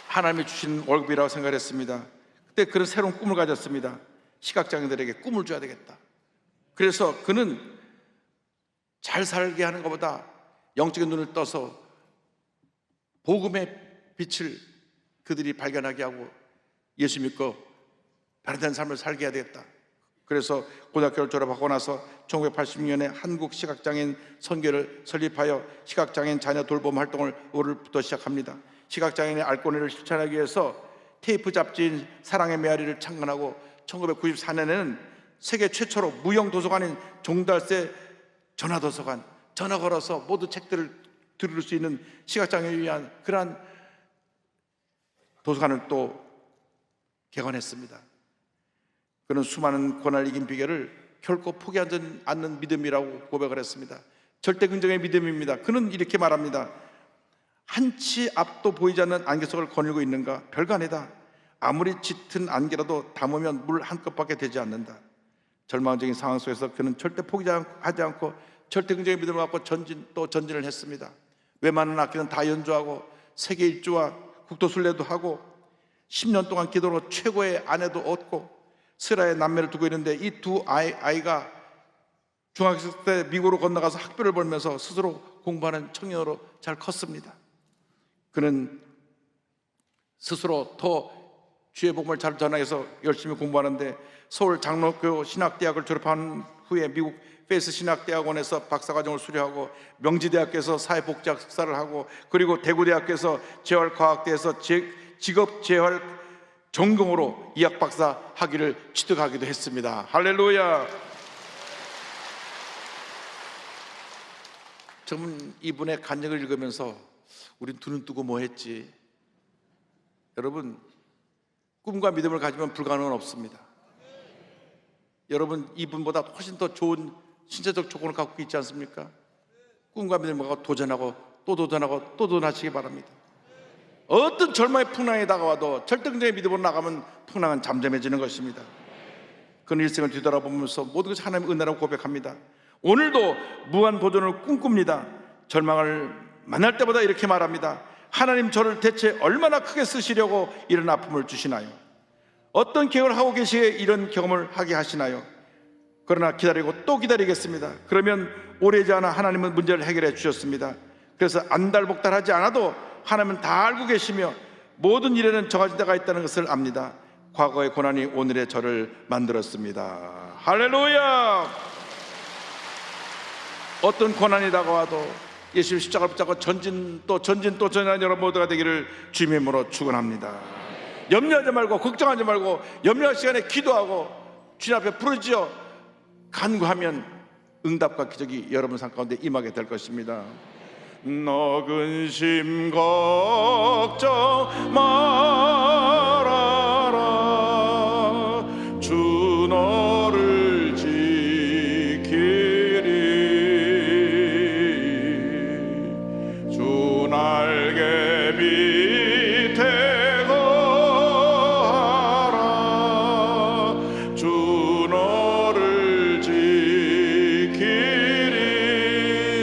하나님이 주신 월급이라고 생각했습니다. 그때 그런 새로운 꿈을 가졌습니다. 시각장애인들에게 꿈을 줘야 되겠다. 그래서 그는 잘 살게 하는 것보다 영적인 눈을 떠서 복음의 빛을 그들이 발견하게 하고 예수 믿고 변화된 삶을 살게 해야 되겠다. 그래서 고등학교를 졸업하고 나서 1986년에 한국 시각장애인 선교를 설립하여 시각장애인 자녀 돌봄 활동을 올해부터 시작합니다. 시각장애인의 알권리를 실천하기 위해서 테이프 잡지인 사랑의 메아리를 창간하고 1994년에는 세계 최초로 무형 도서관인 종달새 전화도서관, 전화 걸어서 모두 책들을 들을 수 있는 시각장애인을 위한 그러한 도서관을 또 개관했습니다. 그는 수많은 고난을 이긴 비결을 결코 포기하지 않는 믿음이라고 고백을 했습니다. 절대 긍정의 믿음입니다. 그는 이렇게 말합니다. 한치 앞도 보이지 않는 안개 속을 거닐고 있는가? 별거 아니다. 아무리 짙은 안개라도 담으면 물 한 컵밖에 되지 않는다. 절망적인 상황 속에서 그는 절대 포기하지 않고 절대 긍정의 믿음을 갖고 전진을 했습니다. 웬만한 악기는 다 연주하고 세계 일주와 국도순례도 하고 10년 동안 기도로 최고의 아내도 얻고 스라의 남매를 두고 있는데 이 두 아이가 중학생 때 미국으로 건너가서 학비를 벌면서 스스로 공부하는 청년으로 잘 컸습니다. 그는 스스로 더 주의 복음을 잘 전하해서 열심히 공부하는데 서울 장로교 신학대학을 졸업한 후에 미국 페이스 신학대학원에서 박사과정을 수료하고 명지대학교에서 사회복지학 석사를 하고 그리고 대구대학교에서 재활과학대에서 직업재활 전공으로 의학박사 학위를 취득하기도 했습니다. 할렐루야. 저는 이분의 간증을 읽으면서 우린 두 눈 뜨고 뭐 했지? 여러분, 꿈과 믿음을 가지면 불가능은 없습니다. 여러분, 이분보다 훨씬 더 좋은 신체적 조건을 갖고 있지 않습니까? 꿈과 믿음을 갖고 도전하고 또 도전하고 또 도전하시기 바랍니다. 어떤 절망의 풍랑이 다가와도 절대 긍정의 믿음으로 나가면 풍랑은 잠잠해지는 것입니다. 그런 일생을 뒤돌아보면서 모든 것이 하나님의 은혜라고 고백합니다. 오늘도 무한 도전을 꿈꿉니다. 절망을 만날 때마다 이렇게 말합니다. 하나님, 저를 대체 얼마나 크게 쓰시려고 이런 아픔을 주시나요? 어떤 계획을 하고 계시기에 이런 경험을 하게 하시나요? 그러나 기다리고 또 기다리겠습니다. 그러면 오래지 않아 하나님은 문제를 해결해 주셨습니다. 그래서 안달복달하지 않아도 하나님은 다 알고 계시며 모든 일에는 정해진 데가 있다는 것을 압니다. 과거의 고난이 오늘의 저를 만들었습니다. 할렐루야. 어떤 고난이 다가와도 예수님 십자가를 붙잡고 전진 또 전진하는 여러분 모두가 되기를 주님의 이름으로 축원합니다. 염려하지 말고 걱정하지 말고 염려할 시간에 기도하고 주님 앞에 부르짖어 간구하면 응답과 기적이 여러분 삶 가운데 임하게 될 것입니다. 너 근심 걱정 말아라. 주 너를 지키리. 주 날개 밑에 거하라. 주 너를 지키리.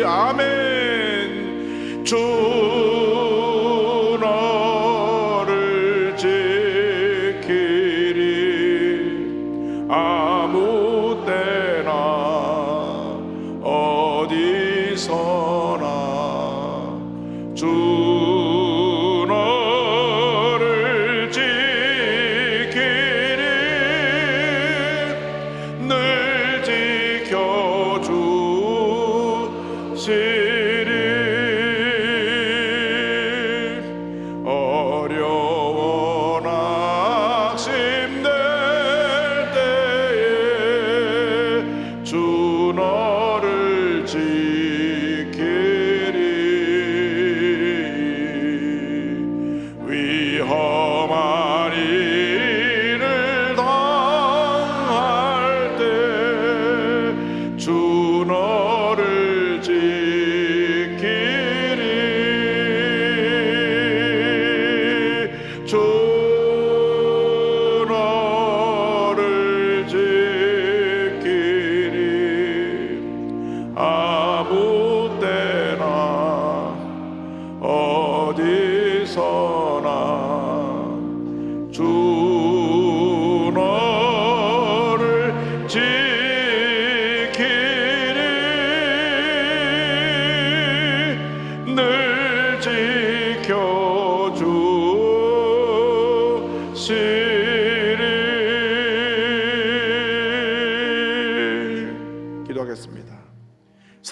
아멘. 주 너를 지키리. 아무 때나 어디서나 주 너를 지키리. 늘 지켜주시리. 어려워 낙심될 때에 주 너를 지키리. 위험한 일을 당할 때 주 너를 지키리. 주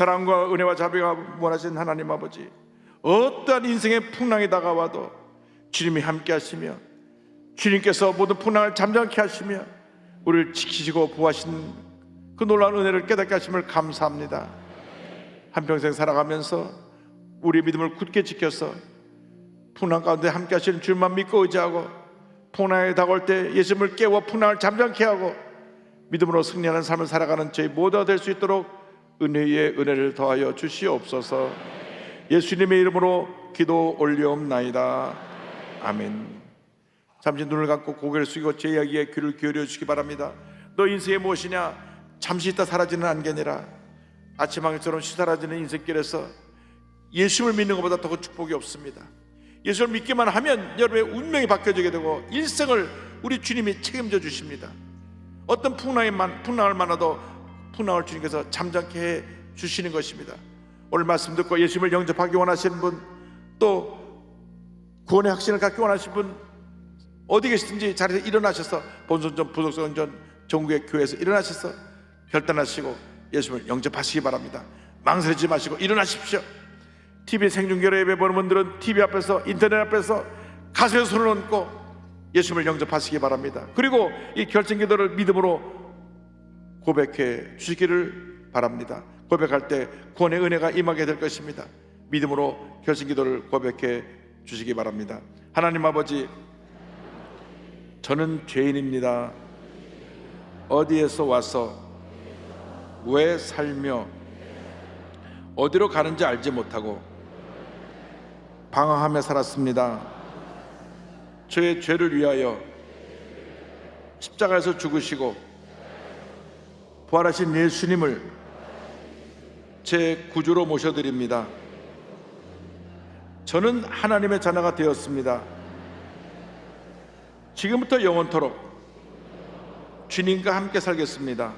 사랑과 은혜와 자비가 원하신 하나님 아버지, 어떠한 인생의 풍랑이 다가와도 주님이 함께 하시며 주님께서 모든 풍랑을 잠잠케 하시며 우리를 지키시고 보호하신 그 놀라운 은혜를 깨닫게 하심을 감사합니다. 한평생 살아가면서 우리의 믿음을 굳게 지켜서 풍랑 가운데 함께 하시는 주님만 믿고 의지하고 풍랑이 다가올 때 예수님을 깨워 풍랑을 잠잠케 하고 믿음으로 승리하는 삶을 살아가는 저희 모두가 될 수 있도록 은혜의 은혜를 더하여 주시옵소서. 예수님의 이름으로 기도 올리옵나이다. 아멘. 잠시 눈을 감고 고개를 숙이고 제 이야기에 귀를 기울여 주시기 바랍니다. 너 인생이 무엇이냐? 잠시 있다 사라지는 안개니라. 아침항해처럼 시사라지는 인생길에서 예수를 믿는 것보다 더 축복이 없습니다. 예수를 믿기만 하면 여러분의 운명이 바뀌어지게 되고 일생을 우리 주님이 책임져 주십니다. 어떤 풍랑을 만나도 풍랑을 주님께서 잠잠케 해 주시는 것입니다. 오늘 말씀 듣고 예수님을 영접하기 원하시는 분, 또 구원의 확신을 갖기 원하시는 분, 어디 계시든지 자리에서 일어나셔서 본선전, 부속선전, 전국의 교회에서 일어나셔서 결단하시고 예수님을 영접하시기 바랍니다. 망설이지 마시고 일어나십시오. TV 생중계로 예배 보는 분들은 TV 앞에서, 인터넷 앞에서 가슴에 손을 얹고 예수님을 영접하시기 바랍니다. 그리고 이 결정기도를 믿음으로 고백해 주시기를 바랍니다. 고백할 때 구원의 은혜가 임하게 될 것입니다. 믿음으로 결정기도를 고백해 주시기 바랍니다. 하나님 아버지, 저는 죄인입니다. 어디에서 와서 왜 살며 어디로 가는지 알지 못하고 방황하며 살았습니다. 저의 죄를 위하여 십자가에서 죽으시고 부활하신 예수님을 제 구주로 모셔드립니다. 저는 하나님의 자녀가 되었습니다. 지금부터 영원토록 주님과 함께 살겠습니다.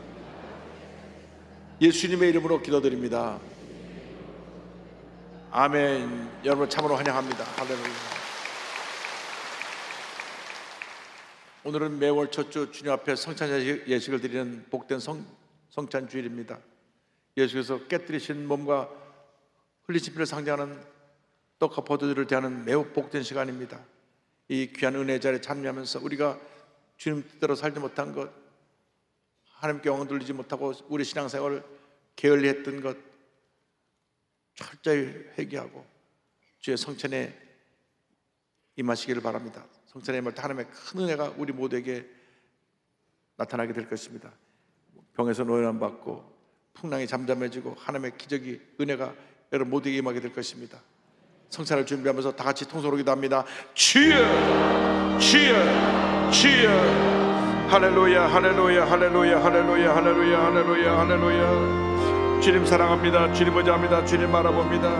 예수님의 이름으로 기도드립니다. 아멘. 여러분 참으로 환영합니다. 할렐루야. 오늘은 매월 첫 주 주님 앞에 성찬 예식을 드리는 복된 성찬 주일입니다. 예수께서 깨뜨리신 몸과 흘리신 피를 상징하는 떡과 포도주를 대하는 매우 복된 시간입니다. 이 귀한 은혜의 자리에 참여하면서 우리가 주님 뜻대로 살지 못한 것, 하나님께 영혼 돌리지 못하고 우리 신앙생활을 게을리했던 것 철저히 회개하고 주의 성찬에 임하시기를 바랍니다. 성찬에 임할 때 하나님의 큰 은혜가 우리 모두에게 나타나게 될 것입니다. 병에서 노예람 받고 풍랑이 잠잠해지고 하나님의 기적이, 은혜가 여러분 모두에게 임하게 될 것입니다. 성찬을 준비하면서 다 같이 통성으로 기도합니다. 주여, 주여, 주여. 할렐루야, 할렐루야, 할렐루야, 할렐루야, 할렐루야, 할렐루야, 할렐루야. 주님 사랑합니다. 주님 보자합니다. 주님 바라봅니다.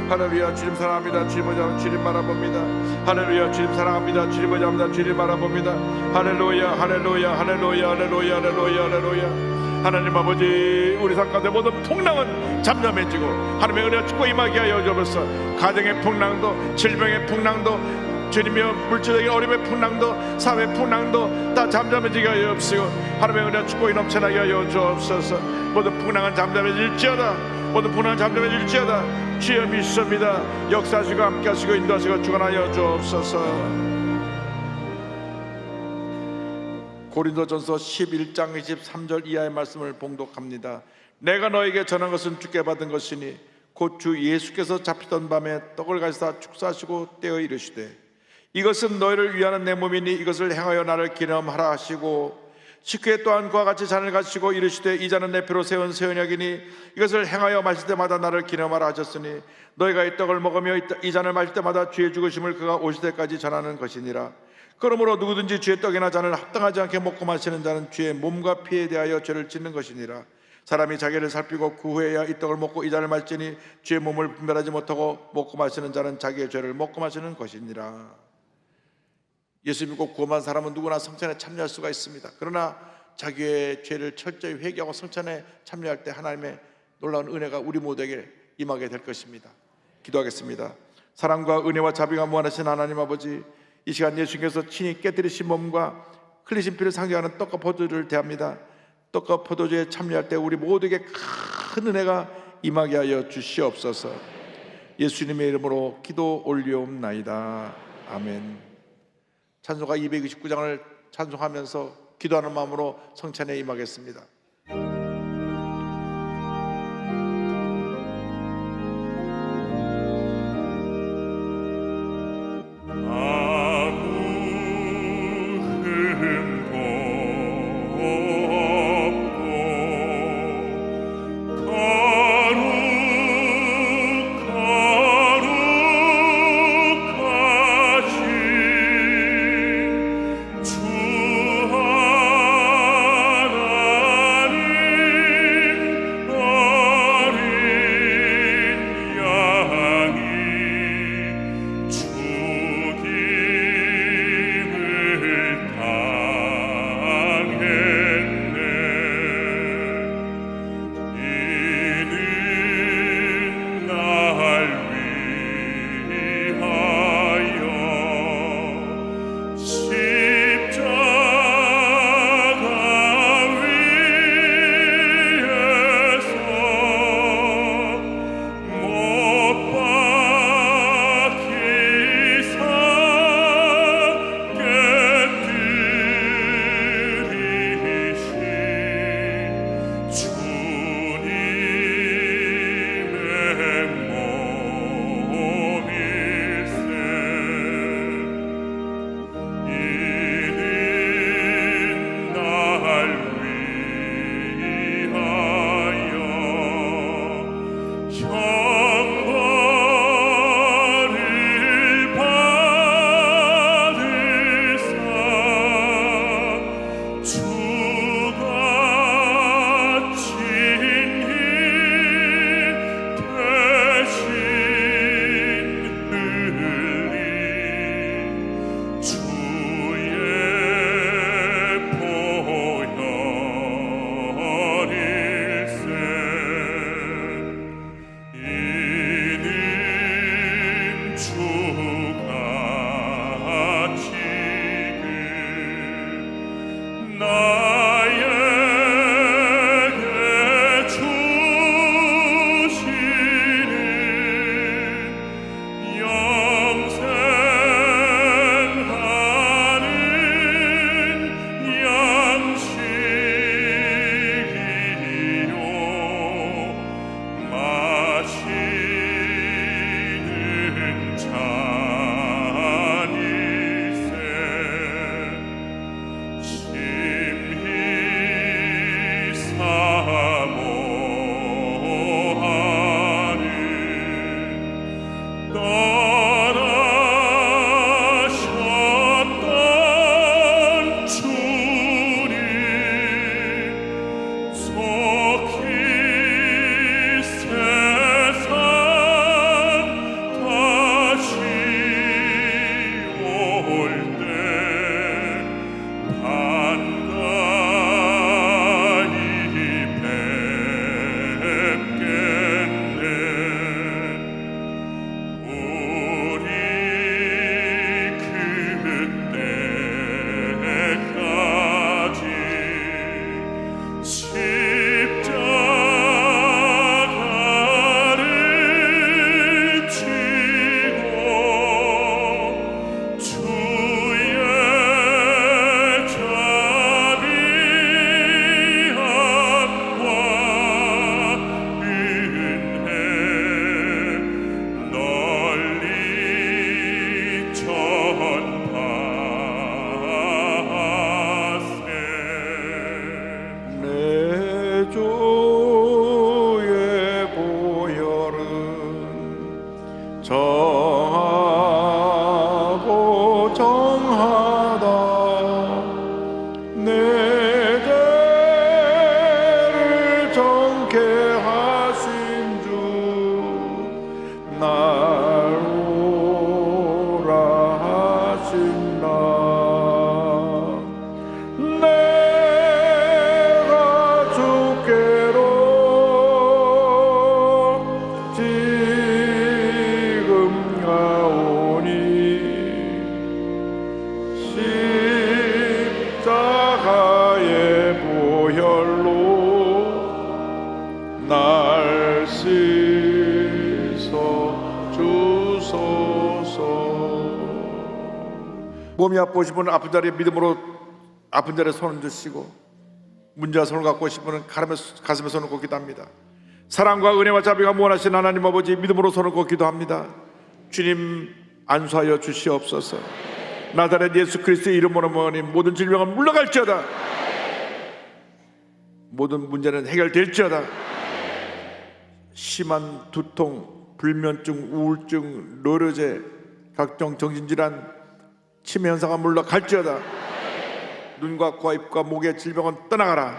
할렐루야. 주님 사랑합니다. 주님 보자합니다. 주님 바라봅니다. 할렐루야. 주님 사랑합니다. 주님 보자합니다. 주님 바라봅니다. 할렐루야, 할렐루야, 할렐루야, 할렐루야, 할렐루야, 할렐루야. 하나님 아버지, 우리 삶 가운데 모든 풍랑은 잠잠해지고 하나님의 은혜가 축복 임하게 하여 주옵소서. 가정의 풍랑도, 질병의 풍랑도, 주님이여 물질적인 어려움의 풍랑도, 사회 풍랑도 다 잠잠해지게 하여 주옵시고 하나님의 은혜가 축복이 넘쳐나게 하여 주옵소서. 모든 풍랑은 잠잠해질지어다. 모든 풍랑은 잠잠해질지어다. 주여 믿습니다. 역사하시고 함께하시고 인도하시고 주관하여 주옵소서. 고린도전서 11장 23절 이하의 말씀을 봉독합니다. 내가 너에게 전한 것은 주께 받은 것이니 곧 주 예수께서 잡히던 밤에 떡을 가지사 축사하시고 떼어 이르시되 이것은 너희를 위하는 내 몸이니 이것을 행하여 나를 기념하라 하시고 식후에 또한 그와 같이 잔을 가지시고 이르시되 이 잔은 내 피로 세운 새 언약이니 이것을 행하여 마실 때마다 나를 기념하라 하셨으니 너희가 이 떡을 먹으며 이 잔을 마실 때마다 주의 죽으심을 그가 오실 때까지 전하는 것이니라. 그러므로 누구든지 주의 떡이나 잔을 합당하지 않게 먹고 마시는 자는 주의 몸과 피에 대하여 죄를 짓는 것이니라. 사람이 자기를 살피고 그 후에야 이 떡을 먹고 이 잔을 마시니 주의 몸을 분별하지 못하고 먹고 마시는 자는 자기의 죄를 먹고 마시는 것이니라. 예수 믿고 구원받은 사람은 누구나 성찬에 참여할 수가 있습니다. 그러나 자기의 죄를 철저히 회개하고 성찬에 참여할 때 하나님의 놀라운 은혜가 우리 모두에게 임하게 될 것입니다. 기도하겠습니다. 사랑과 은혜와 자비가 무한하신 하나님 아버지, 이 시간 예수님께서 친히 깨뜨리신 몸과 흘리신 피를 상징하는 떡과 포도주를 대합니다. 떡과 포도주에 참여할 때 우리 모두에게 큰 은혜가 임하게 하여 주시옵소서. 예수님의 이름으로 기도 올리옵나이다. 아멘. 찬송가 229장을 찬송하면서 기도하는 마음으로 성찬에 임하겠습니다. 몸이 아프신 분은 아픈 자리에 믿음으로 아픈 자리에 손을 드시고, 문제와 손을 갖고 오신 분은 가슴에 손을 꽂고 기도합니다. 사랑과 은혜와 자비가 무한하신 하나님 아버지, 믿음으로 손을 꽂고 기도합니다. 주님, 안수하여 주시옵소서. 나사렛 예수 그리스도의 이름으로 모니 모든 질병은 물러갈지어다. 모든 문제는 해결될지어다. 심한 두통, 불면증, 우울증, 노르제, 각종 정신질환, 치매 현상은 물러갈지어다. 눈과 코, 입과 목의 질병은 떠나가라.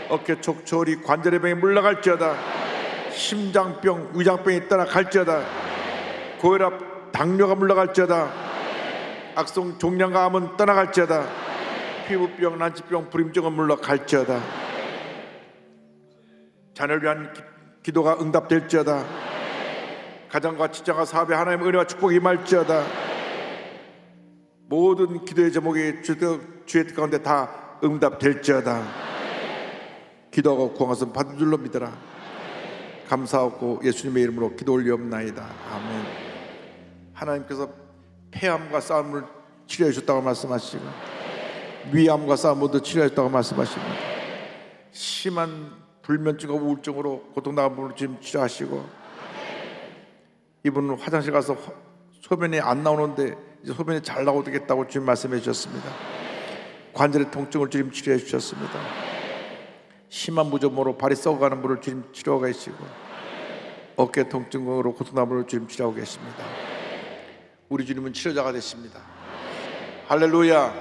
어깨 촉초리, 관절의 병이 물러갈지어다. 심장병, 위장병이 떠나갈지어다. 고혈압, 당뇨가 물러갈지어다. 악성 종양과 암은 떠나갈지어다. 피부병, 난치병, 불임증은 물러갈지어다. 자녀를 위한 기도가 응답될지어다. 가정과 직장과 사업에 하나님의 은혜와 축복이 임할지어다. 모든 기도의 제목이 주의 뜻 가운데 다 응답될지어다. 기도하고 구한 것은 받은 줄로 믿어라. 감사하고 예수님의 이름으로 기도 올리옵나이다. 아멘. 하나님께서 폐암과 싸움을 치료해 주셨다고 말씀하시고, 위암과 싸움 모두 치료해 주셨다고 말씀하십니다. 심한 불면증과 우울증으로 고통당한 분을 지금 치료하시고, 이분은 화장실 가서 소변이 안 나오는데 이제 소변이 잘 나오겠다고 지금 말씀해 주셨습니다. 관절의 통증을 지금 치료해 주셨습니다. 심한 무좀으로 발이 썩어가는 분을 지금 치료하고 계시고, 어깨 통증으로 고통당한 분을 지금 치료하고 계십니다. 우리 주님은 치료자가 되십니다. 할렐루야.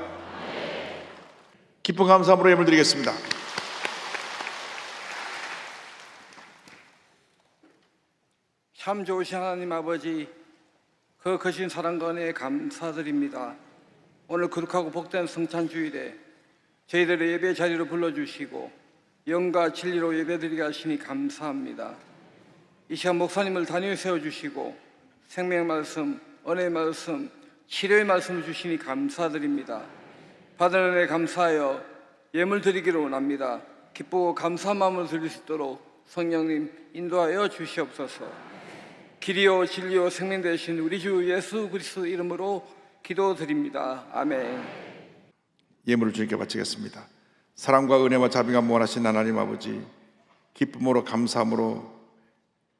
기쁜 감사함으로 예물 드리겠습니다. 참 좋으신 하나님 아버지, 그 거신 사랑과 은혜에 감사드립니다. 오늘 거룩하고 복된 성찬주일에 저희들의 예배 자리로 불러주시고 영과 진리로 예배드리게 하시니 감사합니다. 이 시간 목사님을 단위에 세워주시고 생명의 말씀, 은혜의 말씀, 치료의 말씀을 주시니 감사드립니다. 받은 은혜에 감사하여 예물 드리기를 원합니다. 기쁘고 감사한 마음을 드릴 수 있도록 성령님 인도하여 주시옵소서. 길이요 진리요 생명 되신 우리 주 예수 그리스도 이름으로 기도드립니다. 아멘. 예물을 주님께 바치겠습니다. 사랑과 은혜와 자비가 무한하신 하나님 아버지, 기쁨으로 감사함으로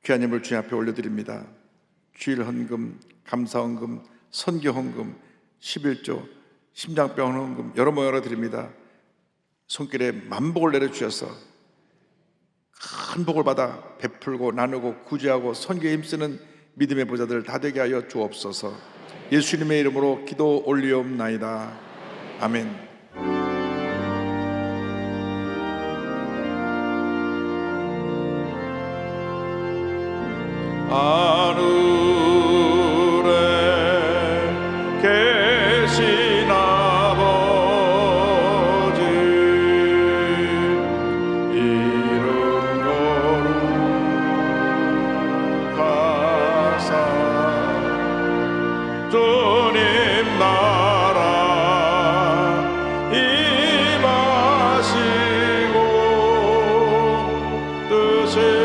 귀한 예물 주님 앞에 올려드립니다. 주일 헌금, 감사 헌금, 선교 헌금, 11조, 심장병 헌금 여러 모여라 드립니다. 손길에 만복을 내려주셔서 큰 복을 받아 베풀고 나누고 구제하고 선교에 힘쓰는 믿음의 보좌들 다 되게 하여 주옵소서. 예수님의 이름으로 기도 올리옵나이다. 아멘. 하늘에 계신 아버지, 이름 거룩하사 주님 나라 임하시고 뜻이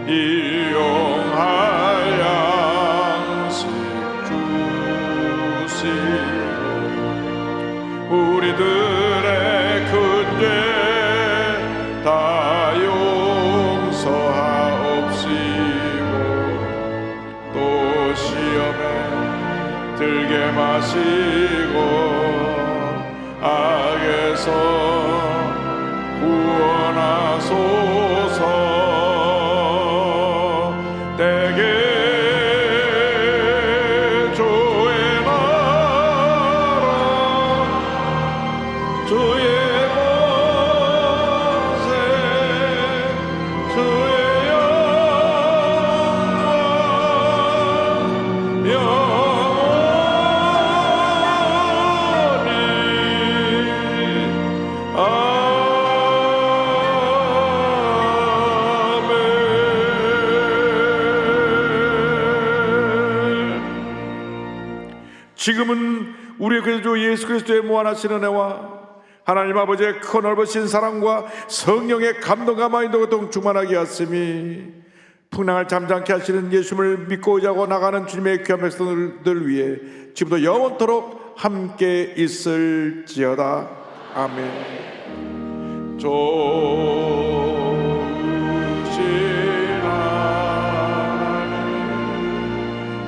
일용할 양식 주시고 우리들의 큰 죄 다 용서하옵시고 또 시험에 들게 마시고 악에서 구원하소서. 내게 주의 나라 주의 권세 주의 영광 지금은 우리의 그리스도 예수 그리스도의 무한하신 은혜와 하나님 아버지의 큰 넓으신 사랑과 성령의 감동과 마인도 고통 충만하게 하심이 풍랑을 잠잠케 하시는 예수님을 믿고 자고 나가는 주님의 귀한 백성들 위해 지금도 영원토록 함께 있을지어다. 아멘. 좋으신 하나님,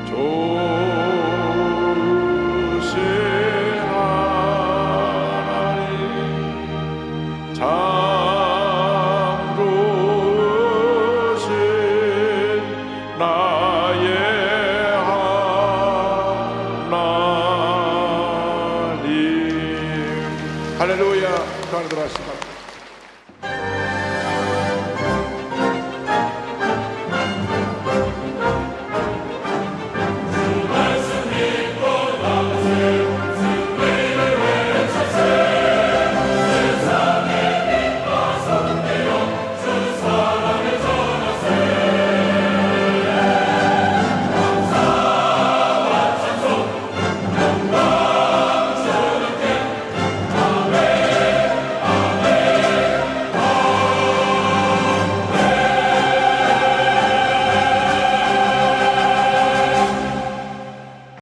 좋으신 하나님, 참 좋으신 나의 하나님. 할렐루야. 하나님 들어가시다.